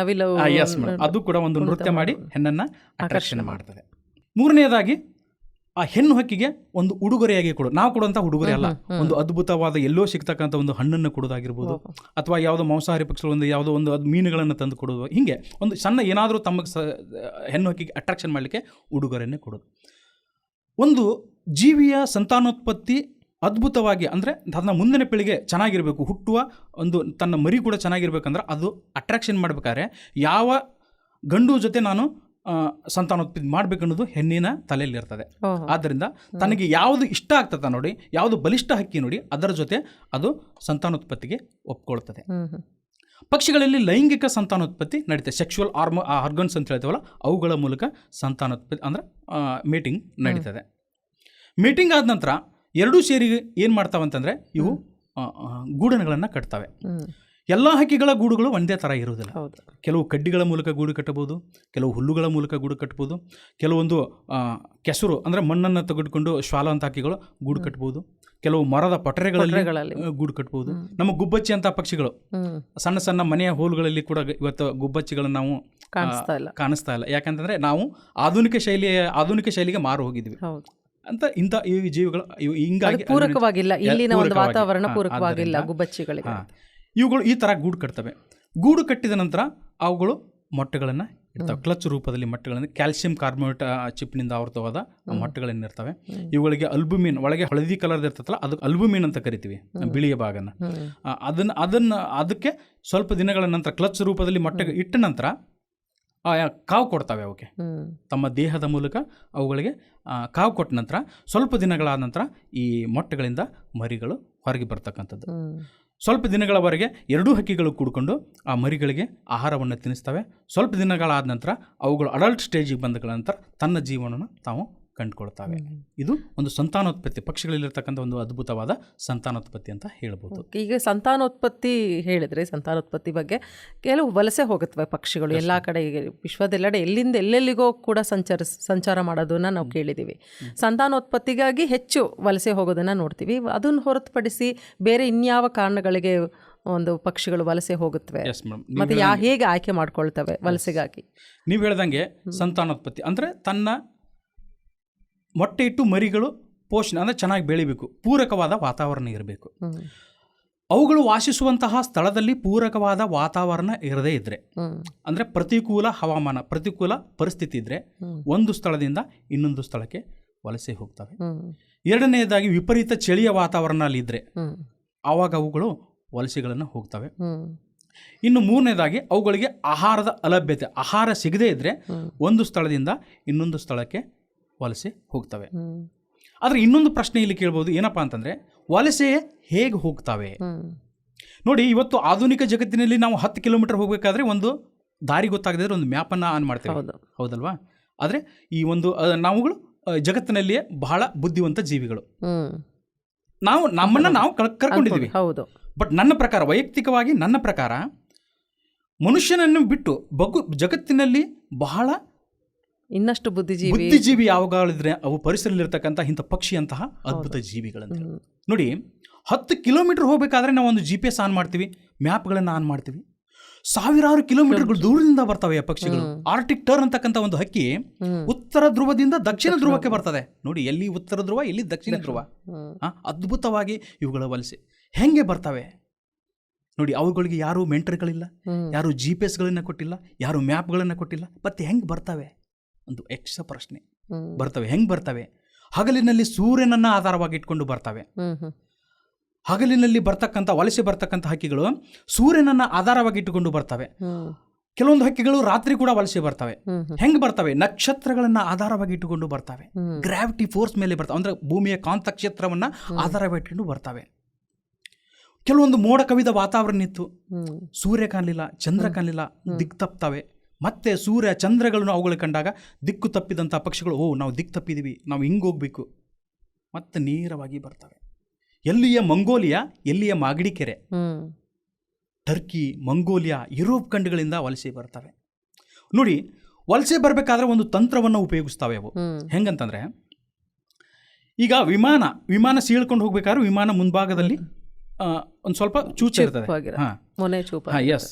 ಅದು ಕೂಡ ಒಂದು ನೃತ್ಯ ಮಾಡಿ ಹೆಣ್ಣನ್ನು ಅಟ್ರಾಕ್ಷನ್ ಮಾಡ್ತದೆ. ಮೂರನೆಯದಾಗಿ ಆ ಹೆಣ್ಣು ಹಕ್ಕಿಗೆ ಒಂದು ಉಡುಗೊರೆಯಾಗಿ ನಾವು ಕೊಡುವಂಥ ಉಡುಗೊರೆ ಅಲ್ಲ, ಒಂದು ಅದ್ಭುತವಾದ ಎಲ್ಲೋ ಸಿಗ್ತಕ್ಕಂಥ ಒಂದು ಹಣ್ಣನ್ನು ಕೊಡೋದಾಗಿರ್ಬೋದು, ಅಥವಾ ಯಾವುದೋ ಮಾಂಸಾಹಾರಿ ಪಕ್ಷಿಗಳು ಯಾವುದೋ ಒಂದು ಮೀನುಗಳನ್ನು ತಂದು ಕೊಡೋದು, ಹೀಗೆ ಒಂದು ಸಣ್ಣ ಏನಾದರೂ ತಮಗೆ ಹೆಣ್ಣು ಹಕ್ಕಿಗೆ ಅಟ್ರಾಕ್ಷನ್ ಮಾಡಲಿಕ್ಕೆ ಉಡುಗೊರೆಯನ್ನೇ ಕೊಡೋದು. ಒಂದು ಜೀವಿಯ ಸಂತಾನೋತ್ಪತ್ತಿ ಅದ್ಭುತವಾಗಿ ಅಂದರೆ ತನ್ನ ಮುಂದಿನ ಪೀಳಿಗೆ ಚೆನ್ನಾಗಿರಬೇಕು, ಹುಟ್ಟುವ ಒಂದು ತನ್ನ ಮರಿ ಕೂಡ ಚೆನ್ನಾಗಿರ್ಬೇಕಂದ್ರೆ ಅದು ಅಟ್ರಾಕ್ಷನ್ ಮಾಡಬೇಕಾದ್ರೆ ಯಾವ ಗಂಡು ಜೊತೆ ನಾನು ಸಂತಾನೋತ್ಪತ್ತಿ ಮಾಡಬೇಕನ್ನೋದು ಹೆಣ್ಣಿನ ತಲೆಯಲ್ಲಿ ಇರ್ತದೆ. ಆದ್ದರಿಂದ ತನಗೆ ಯಾವುದು ಇಷ್ಟ ಆಗ್ತದೆ ನೋಡಿ, ಯಾವುದು ಬಲಿಷ್ಠ ಹಕ್ಕಿ ನೋಡಿ, ಅದರ ಜೊತೆ ಅದು ಸಂತಾನೋತ್ಪತ್ತಿಗೆ ಒಪ್ಕೊಳ್ತದೆ. ಪಕ್ಷಿಗಳಲ್ಲಿ ಲೈಂಗಿಕ ಸಂತಾನೋತ್ಪತ್ತಿ ನಡೀತದೆ. ಸೆಕ್ಷುವಲ್ ಆರ್ಗನ್ಸ್ ಅಂತ ಹೇಳ್ತೇವಲ್ಲ, ಅವುಗಳ ಮೂಲಕ ಸಂತಾನೋತ್ಪತ್ತಿ ಅಂದರೆ ಮೀಟಿಂಗ್ ನಡೀತದೆ. ಮೀಟಿಂಗ್ ಆದ ನಂತರ ಎರಡೂ ಸೇರಿ ಏನು ಮಾಡ್ತಾವಂತಂದರೆ, ಇವು ಗೂಡಣಗಳನ್ನು ಕಟ್ತವೆ. ಎಲ್ಲ ಹಕ್ಕಿಗಳ ಗೂಡುಗಳು ಒಂದೇ ಥರ ಇರುವುದಿಲ್ಲ. ಕೆಲವು ಕಡ್ಡಿಗಳ ಮೂಲಕ ಗೂಡು ಕಟ್ಟಬಹುದು, ಕೆಲವು ಹುಲ್ಲುಗಳ ಮೂಲಕ ಗೂಡು ಕಟ್ಟಬಹುದು, ಕೆಲವೊಂದು ಕೆಸರು ಅಂದರೆ ಮಣ್ಣನ್ನು ತೆಗೆದುಕೊಂಡು ಶ್ವಾಲ ಅಂತ ಹಕ್ಕಿಗಳು ಗೂಡು ಕಟ್ಬೋದು, ಕೆಲವು ಮರದ ಪೊಟರೆಗಳಲ್ಲಿ ಗೂಡು ಕಟ್ಬೋದು. ನಮ್ಮ ಗುಬ್ಬಚ್ಚಿ ಅಂತ ಪಕ್ಷಿಗಳು ಸಣ್ಣ ಸಣ್ಣ ಮನೆಯ ಹೋಲುಗಳಲ್ಲಿ ಕೂಡ ಇವತ್ತು ಗುಬ್ಬಚ್ಚಿಗಳನ್ನು ನಾವು ಕಾಣಿಸ್ತಾ ಇಲ್ಲ. ಯಾಕಂತಂದರೆ ನಾವು ಆಧುನಿಕ ಶೈಲಿಗೆ ಮಾರು ಹೋಗಿದ್ವಿ ಅಂತ. ಇಂಥ ಈ ಜೀವಿಗಳು ಹಿಂಗಾಗಿ ಪೂರಕವಾಗಿಲ್ಲ, ಇಲ್ಲಿನ ಒಂದು ವಾತಾವರಣ ಪೂರಕವಾಗಿಲ್ಲ ಗುಬ್ಬಚ್ಚಿಗಳಿಗೆ. ಇವುಗಳು ಈ ಥರ ಗೂಡು ಕಟ್ತವೆ. ಗೂಡು ಕಟ್ಟಿದ ನಂತರ ಅವುಗಳು ಮೊಟ್ಟೆಗಳನ್ನು ಇರ್ತವೆ, ಕ್ಲಚ್ ರೂಪದಲ್ಲಿ ಮೊಟ್ಟೆಗಳನ್ನು, ಕ್ಯಾಲ್ಸಿಯಂ ಕಾರ್ಬೋನೇಟ್ ಚಿಪ್ನಿಂದ ಆವೃತವಾದ ಮೊಟ್ಟೆಗಳನ್ನಿರ್ತವೆ. ಇವುಗಳಿಗೆ ಅಲ್ಬುಮಿನ್, ಒಳಗೆ ಹಳದಿ ಕಲರ್ದು ಇರ್ತದಲ್ಲ, ಅದಕ್ಕೆ ಅಲ್ಬುಮಿನ್ ಅಂತ ಕರಿತೀವಿ, ಬಿಳಿಯ ಭಾಗನ. ಅದಕ್ಕೆ ಸ್ವಲ್ಪ ದಿನಗಳ ನಂತರ ಕ್ಲಚ್ ರೂಪದಲ್ಲಿ ಮೊಟ್ಟೆ ಇಟ್ಟ ನಂತರ ಕಾವು ಕೊಡ್ತವೆ. ಅವಕ್ಕೆ ತಮ್ಮ ದೇಹದ ಮೂಲಕ ಅವುಗಳಿಗೆ ಕಾವು ಕೊಟ್ಟ ನಂತರ ಸ್ವಲ್ಪ ದಿನಗಳಾದ ನಂತರ ಈ ಮೊಟ್ಟೆಗಳಿಂದ ಮರಿಗಳು ಹೊರಗೆ ಬರ್ತಕ್ಕಂಥದ್ದು. ಸ್ವಲ್ಪ ದಿನಗಳವರೆಗೆ ಎರಡೂ ಹಕ್ಕಿಗಳು ಕೂಡಿಕೊಂಡು ಆ ಮರಿಗಳಿಗೆ ಆಹಾರವನ್ನು ತಿನ್ನಿಸ್ತವೆ. ಸ್ವಲ್ಪ ದಿನಗಳಾದ ನಂತರ ಅವುಗಳು ಅಡಲ್ಟ್ ಸ್ಟೇಜಿಗೆ ಬಂದ ನಂತರ ತನ್ನ ಜೀವನವನ್ನು ತಾವು ಕಂಡುಕೊಳ್ತವೆ. ಇದು ಒಂದು ಸಂತಾನೋತ್ಪತ್ತಿ, ಪಕ್ಷಿಗಳಲ್ಲಿರ್ತಕ್ಕಂಥ ಒಂದು ಅದ್ಭುತವಾದ ಸಂತಾನೋತ್ಪತ್ತಿ ಅಂತ ಹೇಳ್ಬೋದು. ಈಗ ಸಂತಾನೋತ್ಪತ್ತಿ ಹೇಳಿದರೆ, ಸಂತಾನೋತ್ಪತ್ತಿ ಬಗ್ಗೆ ಕೆಲವು ವಲಸೆ ಹೋಗುತ್ತವೆ ಪಕ್ಷಿಗಳು ಎಲ್ಲ ಕಡೆ, ವಿಶ್ವದೆಲ್ಲೆಡೆ ಎಲ್ಲಿಂದ ಎಲ್ಲೆಲ್ಲಿಗೋ ಕೂಡ ಸಂಚಾರ ಮಾಡೋದನ್ನು ನಾವು ಕೇಳಿದ್ದೀವಿ. ಸಂತಾನೋತ್ಪತ್ತಿಗಾಗಿ ಹೆಚ್ಚು ವಲಸೆ ಹೋಗೋದನ್ನು ನೋಡ್ತೀವಿ. ಅದನ್ನು ಹೊರತುಪಡಿಸಿ ಬೇರೆ ಇನ್ಯಾವ ಕಾರಣಗಳಿಗೆ ಒಂದು ಪಕ್ಷಿಗಳು ವಲಸೆ ಹೋಗುತ್ತವೆ? Yes madam. ಮತ್ತೆ ಹೇಗೆ ಆಯ್ಕೆ ಮಾಡ್ಕೊಳ್ತವೆ ವಲಸೆಗಾಗಿ? ನೀವು ಹೇಳ್ದಂಗೆ ಸಂತಾನೋತ್ಪತ್ತಿ ಅಂದರೆ ತನ್ನ ಮೊಟ್ಟೆ ಇಟ್ಟು ಮರಿಗಳು ಪೋಷಣೆ ಅಂದರೆ ಚೆನ್ನಾಗಿ ಬೆಳಿಬೇಕು, ಪೂರಕವಾದ ವಾತಾವರಣ ಇರಬೇಕು. ಅವುಗಳು ವಾಸಿಸುವಂತಹ ಸ್ಥಳದಲ್ಲಿ ಪೂರಕವಾದ ವಾತಾವರಣ ಇರದೇ ಇದ್ದರೆ, ಅಂದರೆ ಪ್ರತಿಕೂಲ ಹವಾಮಾನ, ಪ್ರತಿಕೂಲ ಪರಿಸ್ಥಿತಿ ಇದ್ದರೆ ಒಂದು ಸ್ಥಳದಿಂದ ಇನ್ನೊಂದು ಸ್ಥಳಕ್ಕೆ ವಲಸೆ ಹೋಗ್ತವೆ. ಎರಡನೆಯದಾಗಿ ವಿಪರೀತ ಚಳಿಯ ವಾತಾವರಣ ಅಲ್ಲಿ ಇದ್ದರೆ ಆವಾಗ ಅವುಗಳು ವಲಸೆಗಳನ್ನು ಹೋಗ್ತವೆ. ಇನ್ನು ಮೂರನೇದಾಗಿ ಅವುಗಳಿಗೆ ಆಹಾರದ ಅಲಭ್ಯತೆ, ಆಹಾರ ಸಿಗದೇ ಇದ್ದರೆ ಒಂದು ಸ್ಥಳದಿಂದ ಇನ್ನೊಂದು ಸ್ಥಳಕ್ಕೆ ವಲಸೆ ಹೋಗ್ತವೆ. ಆದರೆ ಇನ್ನೊಂದು ಪ್ರಶ್ನೆ ಇಲ್ಲಿ ಕೇಳ್ಬೋದು, ಏನಪ್ಪ ಅಂತಂದರೆ ವಲಸೆ ಹೇಗೆ ಹೋಗ್ತವೆ? ನೋಡಿ, ಇವತ್ತು ಆಧುನಿಕ ಜಗತ್ತಿನಲ್ಲಿ ನಾವು 10 ಕಿಲೋಮೀಟರ್ ಹೋಗಬೇಕಾದ್ರೆ ಒಂದು ದಾರಿ ಗೊತ್ತಾಗದಿದ್ರೆ ಒಂದು ಮ್ಯಾಪನ್ನು ಆನ್ ಮಾಡ್ತೇವೆ, ಹೌದಲ್ವಾ? ಆದರೆ ಈ ಒಂದು ನಾವುಗಳು ಜಗತ್ತಿನಲ್ಲಿಯೇ ಬಹಳ ಬುದ್ಧಿವಂತ ಜೀವಿಗಳು. ನಮ್ಮನ್ನು ನಾವು ಕರ್ಕೊಂಡಿದ್ದೀವಿ. ಬಟ್ ನನ್ನ ಪ್ರಕಾರ, ವೈಯಕ್ತಿಕವಾಗಿ ನನ್ನ ಪ್ರಕಾರ, ಮನುಷ್ಯನನ್ನು ಬಿಟ್ಟು ಜಗತ್ತಿನಲ್ಲಿ ಬಹಳ ಇನ್ನಷ್ಟು ಬುದ್ಧಿಜೀವಿ ಯಾವಾಗಲಿದ್ರೆ ಅವು ಪರಿಸರದಲ್ಲಿರ್ತಕ್ಕಂಥ ಇಂಥ ಪಕ್ಷಿಯಂತಹ ಅದ್ಭುತ ಜೀವಿಗಳಂತ. ನೋಡಿ, 10 ಕಿಲೋಮೀಟರ್ ಹೋಗಬೇಕಾದ್ರೆ ನಾವು ಒಂದು GPS ಆನ್ ಮಾಡ್ತೀವಿ, ಮ್ಯಾಪ್ಗಳನ್ನು ಆನ್ ಮಾಡ್ತೀವಿ. ಸಾವಿರಾರು ಕಿಲೋಮೀಟರ್ಗಳು ದೂರದಿಂದ ಬರ್ತವೆ ಆ ಪಕ್ಷಿಗಳು. ಆರ್ಟಿಕ್ ಟರ್ನ್ ಅಂತಕ್ಕಂಥ ಒಂದು ಹಕ್ಕಿ ಉತ್ತರ ಧ್ರುವದಿಂದ ದಕ್ಷಿಣ ಧ್ರುವಕ್ಕೆ ಬರ್ತದೆ. ನೋಡಿ, ಎಲ್ಲಿ ಉತ್ತರ ಧ್ರುವ, ಎಲ್ಲಿ ದಕ್ಷಿಣ ಧ್ರುವ. ಅದ್ಭುತವಾಗಿ ಇವುಗಳ ವಲಸೆ ಹೆಂಗೆ ಬರ್ತವೆ ನೋಡಿ. ಅವುಗಳಿಗೆ ಯಾರು ಮೆಂಟರ್ಗಳಿಲ್ಲ, ಯಾರು GPS ಕೊಟ್ಟಿಲ್ಲ, ಯಾರು ಮ್ಯಾಪ್ಗಳನ್ನು ಕೊಟ್ಟಿಲ್ಲ. ಮತ್ತೆ ಹೆಂಗೆ ಬರ್ತವೆ? ಒಂದು ಯಕ್ಷ ಪ್ರಶ್ನೆ. ಬರ್ತವೆ ಹೆಂಗೆ ಬರ್ತವೆ? ಹಗಲಿನಲ್ಲಿ ಸೂರ್ಯನನ್ನು ಆಧಾರವಾಗಿ ಇಟ್ಕೊಂಡು ಬರ್ತವೆ. ಹಗಲಿನಲ್ಲಿ ಬರ್ತಕ್ಕಂಥ ವಲಸೆ ಬರ್ತಕ್ಕಂಥ ಹಕ್ಕಿಗಳು ಸೂರ್ಯನನ್ನು ಆಧಾರವಾಗಿ ಇಟ್ಟುಕೊಂಡು ಬರ್ತವೆ. ಕೆಲವೊಂದು ಹಕ್ಕಿಗಳು ರಾತ್ರಿ ಕೂಡ ವಲಸೆ ಬರ್ತವೆ. ಹೆಂಗೆ ಬರ್ತವೆ? ನಕ್ಷತ್ರಗಳನ್ನ ಆಧಾರವಾಗಿ ಇಟ್ಟುಕೊಂಡು ಬರ್ತವೆ. ಗ್ರಾವಿಟಿ ಫೋರ್ಸ್ ಮೇಲೆ ಬರ್ತವೆ, ಅಂದ್ರೆ ಭೂಮಿಯ ಕಾಂತ ಕ್ಷೇತ್ರವನ್ನ ಆಧಾರವಾಗಿ ಇಟ್ಕೊಂಡು ಬರ್ತವೆ. ಕೆಲವೊಂದು ಮೋಡ ಕವಿದ ವಾತಾವರಣ ಇತ್ತು, ಸೂರ್ಯ ಕಾಣಲಿಲ್ಲ, ಚಂದ್ರ ಕಾಣಲಿಲ್ಲ, ದಿಕ್ಕು ತಪ್ತವೆ. ಮತ್ತೆ ಸೂರ್ಯ ಚಂದ್ರಗಳನ್ನು ಅವುಗಳು ಕಂಡಾಗ ದಿಕ್ಕು ತಪ್ಪಿದಂಥ ಪಕ್ಷಿಗಳು, ನಾವು ದಿಕ್ಕು ತಪ್ಪಿದ್ದೀವಿ, ನಾವು ಹಿಂಗೆ ಹೋಗ್ಬೇಕು, ಮತ್ತೆ ನೇರವಾಗಿ ಬರ್ತವೆ. ಎಲ್ಲಿಯ ಮಂಗೋಲಿಯಾ, ಎಲ್ಲಿಯ ಮಾಗಡಿ ಕೆರೆ, ಟರ್ಕಿ, ಮಂಗೋಲಿಯಾ, ಯುರೋಪ್ ಖಂಡಗಳಿಂದ ವಲಸೆ ಬರ್ತವೆ. ನೋಡಿ, ವಲಸೆ ಬರಬೇಕಾದ್ರೆ ಒಂದು ತಂತ್ರವನ್ನು ಉಪಯೋಗಿಸ್ತವೆ ಅವು. ಹೆಂಗಂತಂದ್ರೆ, ಈಗ ವಿಮಾನ ಸೀಳ್ಕೊಂಡು ಹೋಗ್ಬೇಕಾದ್ರೆ ವಿಮಾನ ಮುಂಭಾಗದಲ್ಲಿ ಒಂದು ಸ್ವಲ್ಪ ಚೂಚೆ ಇರ್ತದೆ. ಎಸ್,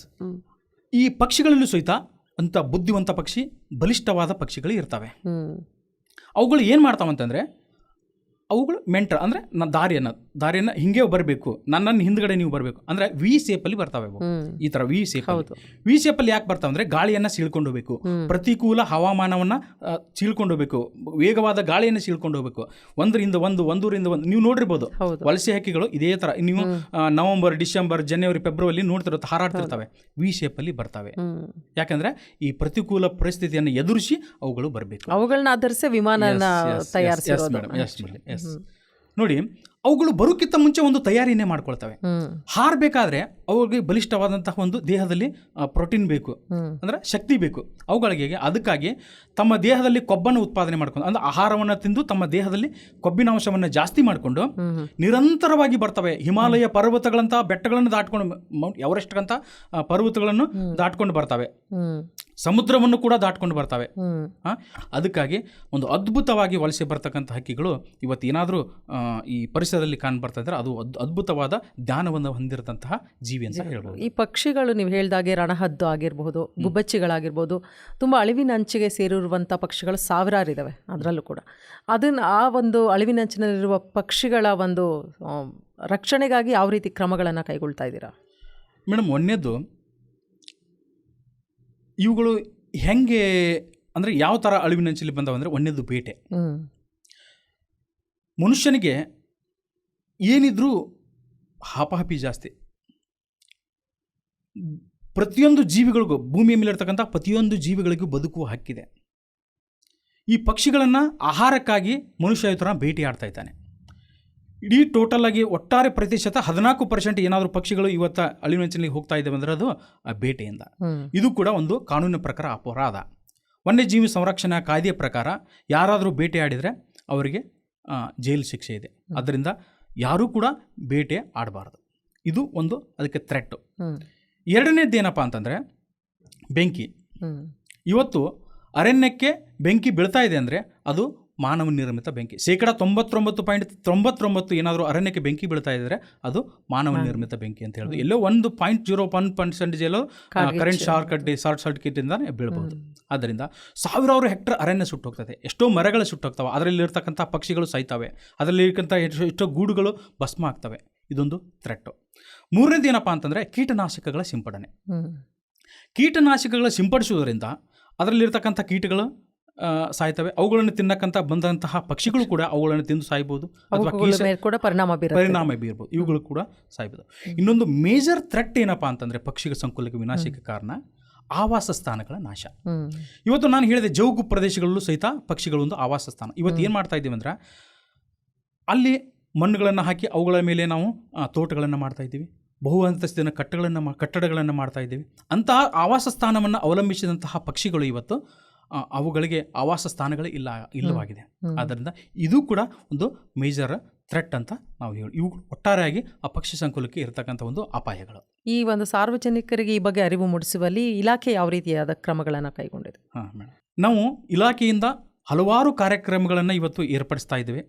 ಈ ಪಕ್ಷಿಗಳಲ್ಲೂ ಸಹಿತ ಅಂತ ಬುದ್ಧಿವಂತ ಪಕ್ಷಿ, ಬಲಿಷ್ಠವಾದ ಪಕ್ಷಿಗಳು ಇರ್ತವೆ. ಅವುಗಳು ಏನು ಮಾಡ್ತಾವಂತಂದರೆ, ಅವುಗಳು ಮೆಂಟರ್ ಅಂದರೆ ದಾರಿಯನ್ನು ಹಿಂಗೆ ಬರಬೇಕು, ನನ್ನನ್ನು ಹಿಂದ್ಗಡೆ ನೀವು ಬರಬೇಕು ಅಂದರೆ ವಿ ಶೇಪಲ್ಲಿ ಬರ್ತವೆ ಅವು. ಈ ಥರ ವಿ ಶೇಪಲ್ಲಿ ಯಾಕೆ ಬರ್ತಾವೆ ಅಂದರೆ, ಗಾಳಿಯನ್ನು ಸೀಳ್ಕೊಂಡು ಹೋಗ್ಬೇಕು, ಪ್ರತಿಕೂಲ ಹವಾಮಾನವನ್ನು ಸೀಳ್ಕೊಂಡು ಹೋಗ್ಬೇಕು, ವೇಗವಾದ ಗಾಳಿಯನ್ನು ಸೀಳ್ಕೊಂಡು ಹೋಗ್ಬೇಕು. ಒಂದರಿಂದ ಒಂದು ನೀವು ನೋಡಿರ್ಬೋದು ವಲಸೆ ಹಕ್ಕಿಗಳು ಇದೇ ಥರ. ನೀವು ನವೆಂಬರ್, ಡಿಸೆಂಬರ್, ಜನವರಿ, ಫೆಬ್ರವರಿ ನೋಡ್ತಿರುತ್ತೆ, ಹಾರಾಡ್ತಿರ್ತವೆ, ವಿ ಶೇಪಲ್ಲಿ ಬರ್ತವೆ. ಯಾಕಂದರೆ ಈ ಪ್ರತಿಕೂಲ ಪರಿಸ್ಥಿತಿಯನ್ನು ಎದುರಿಸಿ ಅವುಗಳು ಬರಬೇಕು. ಅವುಗಳನ್ನ ಆಧರಿಸಿ ವಿಮಾನ ತಯಾರಿಸಿ ನೋಡಿ, ಅವುಗಳು ಬರೋಕ್ಕಿಂತ ಮುಂಚೆ ಒಂದು ತಯಾರಿನೇ ಮಾಡ್ಕೊಳ್ತವೆ. ಹಾರಬೇಕಾದ್ರೆ ಅವುಗಳಿಗೆ ಬಲಿಷ್ಠವಾದಂತಹ ಒಂದು ದೇಹದಲ್ಲಿ ಪ್ರೋಟೀನ್ ಬೇಕು, ಅಂದ್ರೆ ಶಕ್ತಿ ಬೇಕು ಅವುಗಳಿಗೆ. ಅದಕ್ಕಾಗಿ ತಮ್ಮ ದೇಹದಲ್ಲಿ ಕೊಬ್ಬನ್ನು ಉತ್ಪಾದನೆ ಮಾಡ್ಕೊಂಡು, ಅಂದ್ರೆ ಆಹಾರವನ್ನು ತಿಂದು ತಮ್ಮ ದೇಹದಲ್ಲಿ ಕೊಬ್ಬಿನ ಅಂಶವನ್ನು ಜಾಸ್ತಿ ಮಾಡಿಕೊಂಡು ನಿರಂತರವಾಗಿ ಬರ್ತವೆ. ಹಿಮಾಲಯ ಪರ್ವತಗಳಂತಹ ಬೆಟ್ಟಗಳನ್ನು ದಾಟ್ಕೊಂಡು, ಮೌಂಟ್ ಎವರೆಸ್ಟ್ ಅಂತ ಪರ್ವತಗಳನ್ನು ದಾಟ್ಕೊಂಡು ಬರ್ತವೆ, ಸಮುದ್ರವನ್ನು ಕೂಡ ದಾಟ್ಕೊಂಡು ಬರ್ತವೆ. ಅದಕ್ಕಾಗಿ ಒಂದು ಅದ್ಭುತವಾಗಿ ವಲಸೆ ಬರ್ತಕ್ಕಂಥ ಹಕ್ಕಿಗಳು ಇವತ್ತು ಏನಾದರೂ ಈ ಪರಿಸರದಲ್ಲಿ ಕಾಣ್ಬರ್ತಾ ಇದ್ರೆ ಅದು ಅದ್ಭುತವಾದ ಜ್ಞಾನವನ್ನು ಹೊಂದಿರತಂತಹ ಜೀವಿ ಅಂತ ಹೇಳ್ಬೋದು. ಈ ಪಕ್ಷಿಗಳು ನೀವು ಹೇಳಿದಾಗೆ ರಣಹದ್ದು ಆಗಿರ್ಬೋದು, ಗುಬ್ಬಚ್ಚಿಗಳಾಗಿರ್ಬೋದು, ತುಂಬ ಅಳಿವಿನಂಚಿಗೆ ಸೇರಿರುವಂಥ ಪಕ್ಷಿಗಳು ಸಾವಿರಾರಿದ್ದಾವೆ. ಅದರಲ್ಲೂ ಕೂಡ ಆ ಒಂದು ಅಳಿವಿನಂಚಿನಲ್ಲಿರುವ ಪಕ್ಷಿಗಳ ಒಂದು ರಕ್ಷಣೆಗಾಗಿ ಯಾವ ರೀತಿ ಕ್ರಮಗಳನ್ನು ಕೈಗೊಳ್ತಾ ಇದ್ದೀರಾ? ಮೇಡಮ್, ಒಂದನೇದು ಇವುಗಳು ಹೆಂಗೆ ಅಂದರೆ ಯಾವ ಥರ ಅಳಿವಿನಂಚಲ್ಲಿ ಬಂದವು ಅಂದರೆ, ಒಂದನೇದು ಬೇಟೆ. ಮನುಷ್ಯನಿಗೆ ಏನಿದ್ರೂ ಹಾಪಾಹಪಿ ಜಾಸ್ತಿ. ಪ್ರತಿಯೊಂದು ಜೀವಿಗಳಿಗೂ, ಭೂಮಿಯ ಮೇಲಿರ್ತಕ್ಕಂಥ ಪ್ರತಿಯೊಂದು ಜೀವಿಗಳಿಗೂ ಬದುಕುವ ಹಕ್ಕಿದೆ. ಈ ಪಕ್ಷಿಗಳನ್ನು ಆಹಾರಕ್ಕಾಗಿ ಮನುಷ್ಯ ಈ ಥರ ಭೇಟಿ ಆಡ್ತಾ ಇದ್ದಾನೆ. ಇಡೀ ಟೋಟಲ್ ಆಗಿ ಒಟ್ಟಾರೆ ಪ್ರತಿಶತ 14% ಏನಾದರೂ ಪಕ್ಷಿಗಳು ಇವತ್ತು ಅಳಿವಿನಂಚಿನಲ್ಲಿ ಹೋಗ್ತಾ ಇದ್ದಾವೆ ಅಂದರೆ ಅದು ಬೇಟೆಯಿಂದ. ಇದು ಕೂಡ ಒಂದು ಕಾನೂನಿನ ಪ್ರಕಾರ ಅಪರಾಧ. ವನ್ಯಜೀವಿ ಸಂರಕ್ಷಣಾ ಕಾಯ್ದೆಯ ಪ್ರಕಾರ ಯಾರಾದರೂ ಬೇಟೆ ಆಡಿದರೆ ಅವರಿಗೆ ಜೈಲು ಶಿಕ್ಷೆ ಇದೆ. ಅದರಿಂದ ಯಾರೂ ಕೂಡ ಬೇಟೆ ಆಡಬಾರ್ದು. ಇದು ಒಂದು ಅದಕ್ಕೆ ಥ್ರೆಟ್ಟು. ಎರಡನೇದ್ದೇನಪ್ಪ ಅಂತಂದರೆ ಬೆಂಕಿ. ಇವತ್ತು ಅರಣ್ಯಕ್ಕೆ ಬೆಂಕಿ ಬೀಳ್ತಾ ಇದೆ ಅಂದರೆ ಅದು ಮಾನವ ನಿರ್ಮಿತ ಬೆಂಕಿ. 99.99% ಏನಾದರೂ ಅರಣ್ಯಕ್ಕೆ ಬೆಂಕಿ ಬೀಳ್ತಾ ಇದ್ದರೆ ಅದು ಮಾನವ ನಿರ್ಮಿತ ಬೆಂಕಿ ಅಂತ ಹೇಳೋದು. ಎಲ್ಲೋ 1.01% ಎಲ್ಲೋ ಕರೆಂಟ್ ಶಾರ್ಟ್ ಸರ್ಕ್ಯೂಟಿಂದ ಬೀಳ್ಬೋದು. ಆದ್ದರಿಂದ ಸಾವಿರಾರು ಹೆಕ್ಟರ್ ಅರಣ್ಯ ಸುಟ್ಟೋಗ್ತದೆ, ಎಷ್ಟೋ ಮರಗಳು ಸುಟ್ಟೋಗ್ತವೆ, ಅದರಲ್ಲಿರ್ತಕ್ಕಂಥ ಪಕ್ಷಿಗಳು ಸಾಯ್ತವೆ, ಅದರಲ್ಲಿರ್ತಕ್ಕಂಥ ಎಷ್ಟೋ ಗೂಡುಗಳು ಭಸ್ಮ ಆಗ್ತವೆ. ಇದೊಂದು ಥ್ರೆಟ್ಟು. ಮೂರನೇದು ಏನಪ್ಪ ಅಂತಂದರೆ ಕೀಟನಾಶಕಗಳ ಸಿಂಪಡಣೆ. ಕೀಟನಾಶಕಗಳ ಸಿಂಪಡಿಸುವುದರಿಂದ ಅದರಲ್ಲಿರ್ತಕ್ಕಂಥ ಕೀಟಗಳು ಸಾಯ್ತವೆ. ಅವುಗಳನ್ನು ತಿನ್ನಕ್ಕಂಥ ಬಂದಂತಹ ಪಕ್ಷಿಗಳು ಕೂಡ ಅವುಗಳನ್ನು ತಿಂದು ಸಾಯ್ಬೋದು ಅಥವಾ ಕೂಡ ಪರಿಣಾಮ ಬೀರ್ಬೋದು. ಇವುಗಳು ಕೂಡ ಸಾಯ್ಬೋದು. ಇನ್ನೊಂದು ಮೇಜರ್ ಥ್ರೆಟ್ ಏನಪ್ಪ ಅಂತಂದರೆ ಪಕ್ಷಿಗಳ ಸಂಕುಲಕ್ಕೆ ವಿನಾಶಕ್ಕೆ ಕಾರಣ ಆವಾಸ ಸ್ಥಾನಗಳ ನಾಶ. ಇವತ್ತು ನಾನು ಹೇಳಿದೆ ಜೌಗು ಪ್ರದೇಶಗಳಲ್ಲೂ ಸಹಿತ ಪಕ್ಷಿಗಳೊಂದು ಆವಾಸ ಸ್ಥಾನ. ಇವತ್ತು ಏನು ಮಾಡ್ತಾ ಇದ್ದೀವಿ ಅಂದ್ರೆ ಅಲ್ಲಿ ಮಣ್ಣುಗಳನ್ನು ಹಾಕಿ ಅವುಗಳ ಮೇಲೆ ನಾವು ತೋಟಗಳನ್ನು ಮಾಡ್ತಾ ಇದ್ದೀವಿ, ಬಹು ಅಂತಸ್ತಿನ ಕಟ್ಟಡಗಳನ್ನು ಮಾಡ್ತಾ ಇದ್ದೀವಿ. ಅಂತಹ ಆವಾಸ ಸ್ಥಾನವನ್ನು ಅವಲಂಬಿಸಿದಂತಹ ಪಕ್ಷಿಗಳು ಇವತ್ತು ಅವುಗಳಿಗೆ ಆವಾಸ ಸ್ಥಾನಗಳು ಇಲ್ಲವಾಗಿದೆ. ಆದ್ದರಿಂದ ಇದು ಕೂಡ ಒಂದು ಮೇಜರ್ ಥ್ರೆಟ್ ಅಂತ ನಾವು ಹೇಳಿ, ಇವು ಒಟ್ಟಾರೆಯಾಗಿ ಆ ಪಕ್ಷಿ ಸಂಕುಲಕ್ಕೆ ಇರತಕ್ಕಂಥ ಒಂದು ಅಪಾಯಗಳು. ಈ ಒಂದು ಸಾರ್ವಜನಿಕರಿಗೆ ಈ ಬಗ್ಗೆ ಅರಿವು ಮೂಡಿಸುವಲ್ಲಿ ಇಲಾಖೆ ಯಾವ ರೀತಿಯಾದ ಕ್ರಮಗಳನ್ನು ಕೈಗೊಂಡಿದೆ? ಮೇಡಮ್, ನಾವು ಇಲಾಖೆಯಿಂದ ಹಲವಾರು ಕಾರ್ಯಕ್ರಮಗಳನ್ನು ಇವತ್ತು ಏರ್ಪಡಿಸ್ತಾ ಇದ್ದೇವೆ.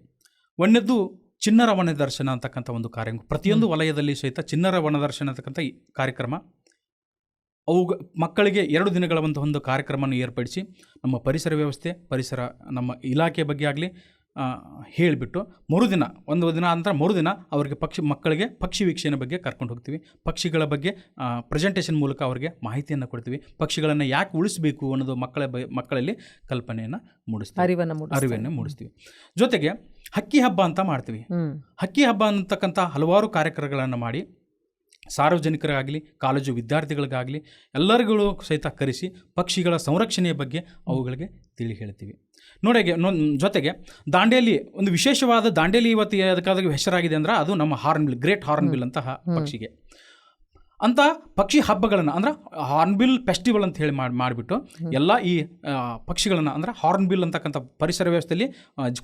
ಒಂದನೇದು ಚಿಣ್ಣರ ವನದರ್ಶನ ಅಂತಕ್ಕಂಥ ಒಂದು ಕಾರ್ಯಕ್ರಮ. ಪ್ರತಿಯೊಂದು ವಲಯದಲ್ಲಿ ಸಹಿತ ಚಿಣ್ಣರ ವನದರ್ಶನ ಅಂತಕ್ಕಂಥ ಈ ಕಾರ್ಯಕ್ರಮ ಮಕ್ಕಳಿಗೆ 2 ದಿನಗಳ ಒಂದು ಕಾರ್ಯಕ್ರಮವನ್ನು ಏರ್ಪಡಿಸಿ ನಮ್ಮ ಪರಿಸರ ವ್ಯವಸ್ಥೆ, ನಮ್ಮ ಇಲಾಖೆ ಬಗ್ಗೆ ಆಗಲಿ ಹೇಳಿಬಿಟ್ಟು ಮರುದಿನ ಮರುದಿನ ಅವರಿಗೆ ಮಕ್ಕಳಿಗೆ ಪಕ್ಷಿ ವೀಕ್ಷಣೆ ಬಗ್ಗೆ ಕರ್ಕೊಂಡು ಹೋಗ್ತೀವಿ. ಪಕ್ಷಿಗಳ ಬಗ್ಗೆ ಪ್ರೆಸೆಂಟೇಷನ್ ಮೂಲಕ ಅವರಿಗೆ ಮಾಹಿತಿಯನ್ನು ಕೊಡ್ತೀವಿ. ಪಕ್ಷಿಗಳನ್ನು ಯಾಕೆ ಉಳಿಸಬೇಕು ಅನ್ನೋದು ಮಕ್ಕಳಲ್ಲಿ ಕಲ್ಪನೆಯನ್ನು ಅರಿವನ್ನು ಮೂಡಿಸ್ತೀವಿ. ಜೊತೆಗೆ ಹಕ್ಕಿ ಹಬ್ಬ ಅಂತ ಮಾಡ್ತೀವಿ. ಹಕ್ಕಿ ಹಬ್ಬ ಅಂತಕ್ಕಂಥ ಹಲವಾರು ಕಾರ್ಯಕ್ರಮಗಳನ್ನು ಮಾಡಿ ಸಾರ್ವಜನಿಕರಾಗಲಿ ಕಾಲೇಜು ವಿದ್ಯಾರ್ಥಿಗಳಿಗಾಗಲಿ ಎಲ್ಲರಿಗೂ ಸಹಿತ ಕರೆಸಿ ಪಕ್ಷಿಗಳ ಸಂರಕ್ಷಣೆಯ ಬಗ್ಗೆ ಅವುಗಳಿಗೆ ತಿಳಿ ಹೇಳ್ತೀವಿ. ಜೊತೆಗೆ ದಾಂಡೇಲಿ ಒಂದು ವಿಶೇಷವಾದ ದಾಂಡೇಲಿ ಇವತ್ತು ಅದಕ್ಕಾದ ಹೆಸರಾಗಿದೆ ಅಂದ್ರೆ ಅದು ನಮ್ಮ ಹಾರ್ನ್ಬಿಲ್, ಗ್ರೇಟ್ ಹಾರ್ನ್ಬಿಲ್ ಅಂತಹ ಪಕ್ಷಿಗೆ. ಅಂಥ ಪಕ್ಷಿ ಹಬ್ಬಗಳನ್ನು ಅಂದ್ರೆ ಹಾರ್ನ್ಬಿಲ್ ಫೆಸ್ಟಿವಲ್ ಅಂತ ಹೇಳಿ ಮಾಡಿಬಿಟ್ಟು ಎಲ್ಲ ಈ ಪಕ್ಷಿಗಳನ್ನು ಅಂದ್ರೆ ಹಾರ್ನ್ಬಿಲ್ ಅಂತಕ್ಕಂಥ ಪರಿಸರ ವ್ಯವಸ್ಥೆಯಲ್ಲಿ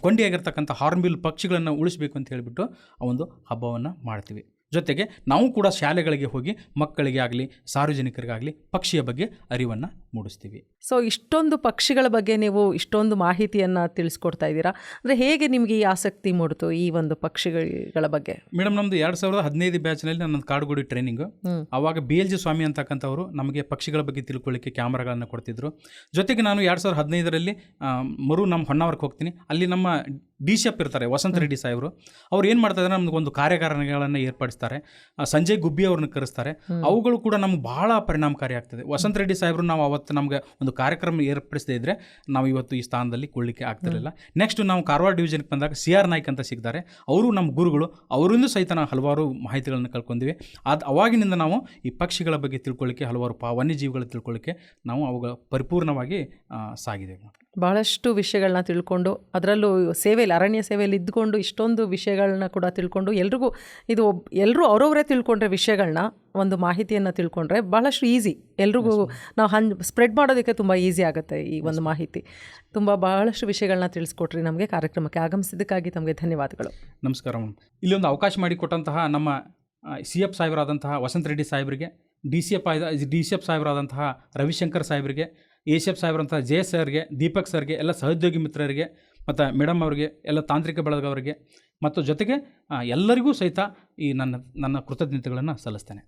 ಕೊಂಡಿಯಾಗಿರ್ತಕ್ಕಂಥ ಹಾರ್ನ್ಬಿಲ್ ಪಕ್ಷಿಗಳನ್ನು ಉಳಿಸಬೇಕು ಅಂತ ಹೇಳಿಬಿಟ್ಟು ಆ ಒಂದು ಹಬ್ಬವನ್ನು ಮಾಡ್ತೀವಿ. ಜೊತೆಗೆ ನಾವು ಕೂಡ ಶಾಲೆಗಳಿಗೆ ಹೋಗಿ ಮಕ್ಕಳಿಗೆ ಆಗಲಿ ಸಾರ್ವಜನಿಕರಿಗಾಗಲಿ ಪಕ್ಷಿಯ ಬಗ್ಗೆ ಅರಿವನ್ನು ಮೂಡಿಸ್ತೀವಿ. ಸೊ ಇಷ್ಟೊಂದು ಪಕ್ಷಿಗಳ ಬಗ್ಗೆ ನೀವು ಇಷ್ಟೊಂದು ಮಾಹಿತಿಯನ್ನು ತಿಳಿಸ್ಕೊಡ್ತಾ ಇದ್ದೀರಾ, ಅಂದರೆ ಹೇಗೆ ನಿಮಗೆ ಈ ಆಸಕ್ತಿ ಮೂಡಿತು ಈ ಒಂದು ಪಕ್ಷಿಗಳ ಬಗ್ಗೆ? ಮೇಡಮ್, ನಮ್ಮದು 2015 ಬ್ಯಾಚ್ನಲ್ಲಿ ನನ್ನ ಕಾಡುಗೋಡಿ ಟ್ರೈನಿಂಗು. ಆವಾಗ BLG ಸ್ವಾಮಿ ಅಂತಕ್ಕಂಥವರು ನಮಗೆ ಪಕ್ಷಿಗಳ ಬಗ್ಗೆ ತಿಳ್ಕೊಳ್ಳಿಕ್ಕೆ ಕ್ಯಾಮ್ರಾಗಳನ್ನು ಕೊಡ್ತಿದ್ರು. ಜೊತೆಗೆ ನಾನು 2015ರಲ್ಲಿ ನಮ್ಮ ಹೊನ್ನಾವರಕ್ಕೆ ಹೋಗ್ತೀನಿ. ಅಲ್ಲಿ ನಮ್ಮ DCF ಇರ್ತಾರೆ, ವಸಂತ ರೆಡ್ಡಿ ಸಾಹೇಬರು. ಅವ್ರು ಏನು ಮಾಡ್ತಾಯಿದ್ದಾರೆ, ನಮಗೊಂದು ಕಾರ್ಯಕಾರಣಗಳನ್ನು ಏರ್ಪಡಿಸ್ತಾರೆ. ಸಂಜಯ್ ಗುಬ್ಬಿ ಅವ್ರನ್ನ ಕರೆಸ್ತಾರೆ. ಅವುಗಳು ಕೂಡ ನಮ್ಗೆ ಭಾಳ ಪರಿಣಾಮಕಾರಿ ಆಗ್ತದೆ. ವಸಂತ ರೆಡ್ಡಿ ಸಾಹೇಬರು ನಾವು ಅವತ್ತು ನಮಗೆ ಒಂದು ಕಾರ್ಯಕ್ರಮ ಏರ್ಪಡಿಸದೇ ಇದ್ದರೆ ನಾವು ಇವತ್ತು ಈ ಸ್ಥಾನದಲ್ಲಿ ಕೊಳ್ಳಿಕ್ಕೆ ಆಗ್ತಿರಲಿಲ್ಲ. ನೆಕ್ಸ್ಟ್ ನಾವು ಕಾರವಾರ ಡಿವಿಷನ್ಗೆ ಬಂದಾಗ CR ನಾಯ್ಕ್ ಅಂತ ಸಿಗ್ತಾರೆ. ಅವರು ನಮ್ಮ ಗುರುಗಳು. ಅವರಿಂದ ಸಹಿತ ನಾವು ಹಲವಾರು ಮಾಹಿತಿಗಳನ್ನು ಕಳ್ಕೊಂಡಿವಿ. ಅವಾಗಿನಿಂದ ನಾವು ಈ ಪಕ್ಷಿಗಳ ಬಗ್ಗೆ ತಿಳ್ಕೊಳ್ಳಿಕ್ಕೆ, ಹಲವಾರು ವನ್ಯಜೀವಿಗಳ ತಿಳ್ಕೊಳ್ಳಿಕ್ಕೆ ನಾವು ಅವುಗಳ ಪರಿಪೂರ್ಣವಾಗಿ ಸಾಗಿದ್ದೇವೆ. ಬಹಳಷ್ಟು ವಿಷಯಗಳನ್ನ ತಿಳ್ಕೊಂಡು, ಅದರಲ್ಲೂ ಸೇವೆಯಲ್ಲಿ, ಅರಣ್ಯ ಸೇವೆಯಲ್ಲಿ ಇದ್ದುಕೊಂಡು ಇಷ್ಟೊಂದು ವಿಷಯಗಳನ್ನ ಕೂಡ ತಿಳ್ಕೊಂಡು ಎಲ್ಲರೂ ಅವರವರೇ ತಿಳ್ಕೊಂಡ್ರೆ ವಿಷಯಗಳನ್ನ, ಒಂದು ಮಾಹಿತಿಯನ್ನು ತಿಳ್ಕೊಂಡ್ರೆ ಬಹಳಷ್ಟು ಈಸಿ, ಎಲ್ರಿಗೂ ನಾವು ಸ್ಪ್ರೆಡ್ ಮಾಡೋದಕ್ಕೆ ತುಂಬ ಈಸಿ ಆಗುತ್ತೆ ಈ ಒಂದು ಮಾಹಿತಿ. ಬಹಳಷ್ಟು ವಿಷಯಗಳನ್ನ ತಿಳಿಸ್ಕೊಟ್ರಿ ನಮಗೆ. ಕಾರ್ಯಕ್ರಮಕ್ಕೆ ಆಗಮಿಸಿದ್ದಕ್ಕಾಗಿ ತಮಗೆ ಧನ್ಯವಾದಗಳು. ನಮಸ್ಕಾರ. ಇಲ್ಲಿ ಒಂದು ಅವಕಾಶ ಮಾಡಿಕೊಟ್ಟಂತಹ ನಮ್ಮ CF ಸಾಹೇಬರಾದಂತಹ ವಸಂತ ರೆಡ್ಡಿ ಸಾಹೇಬರಿಗೆ, DCF ಸಾಹೇಬರಾದಂತಹ ರವಿಶಂಕರ್ ಸಾಹೇಬರಿಗೆ, ACF ಸಾಹೇಬರಂತಹ JS ಸರ್ಗೆ, ದೀಪಕ್ ಸರ್ಗೆ, ಎಲ್ಲ ಸಹೋದ್ಯೋಗಿ ಮಿತ್ರರಿಗೆ ಮತ್ತು ಮೇಡಮ್ ಅವರಿಗೆ, ಎಲ್ಲ ತಾಂತ್ರಿಕ ಬಳಗವರಿಗೆ ಮತ್ತು ಜೊತೆಗೆ ಎಲ್ಲರಿಗೂ ಸಹಿತ ಈ ನನ್ನ ಕೃತಜ್ಞತೆಗಳನ್ನು ಸಲ್ಲಿಸ್ತೇನೆ.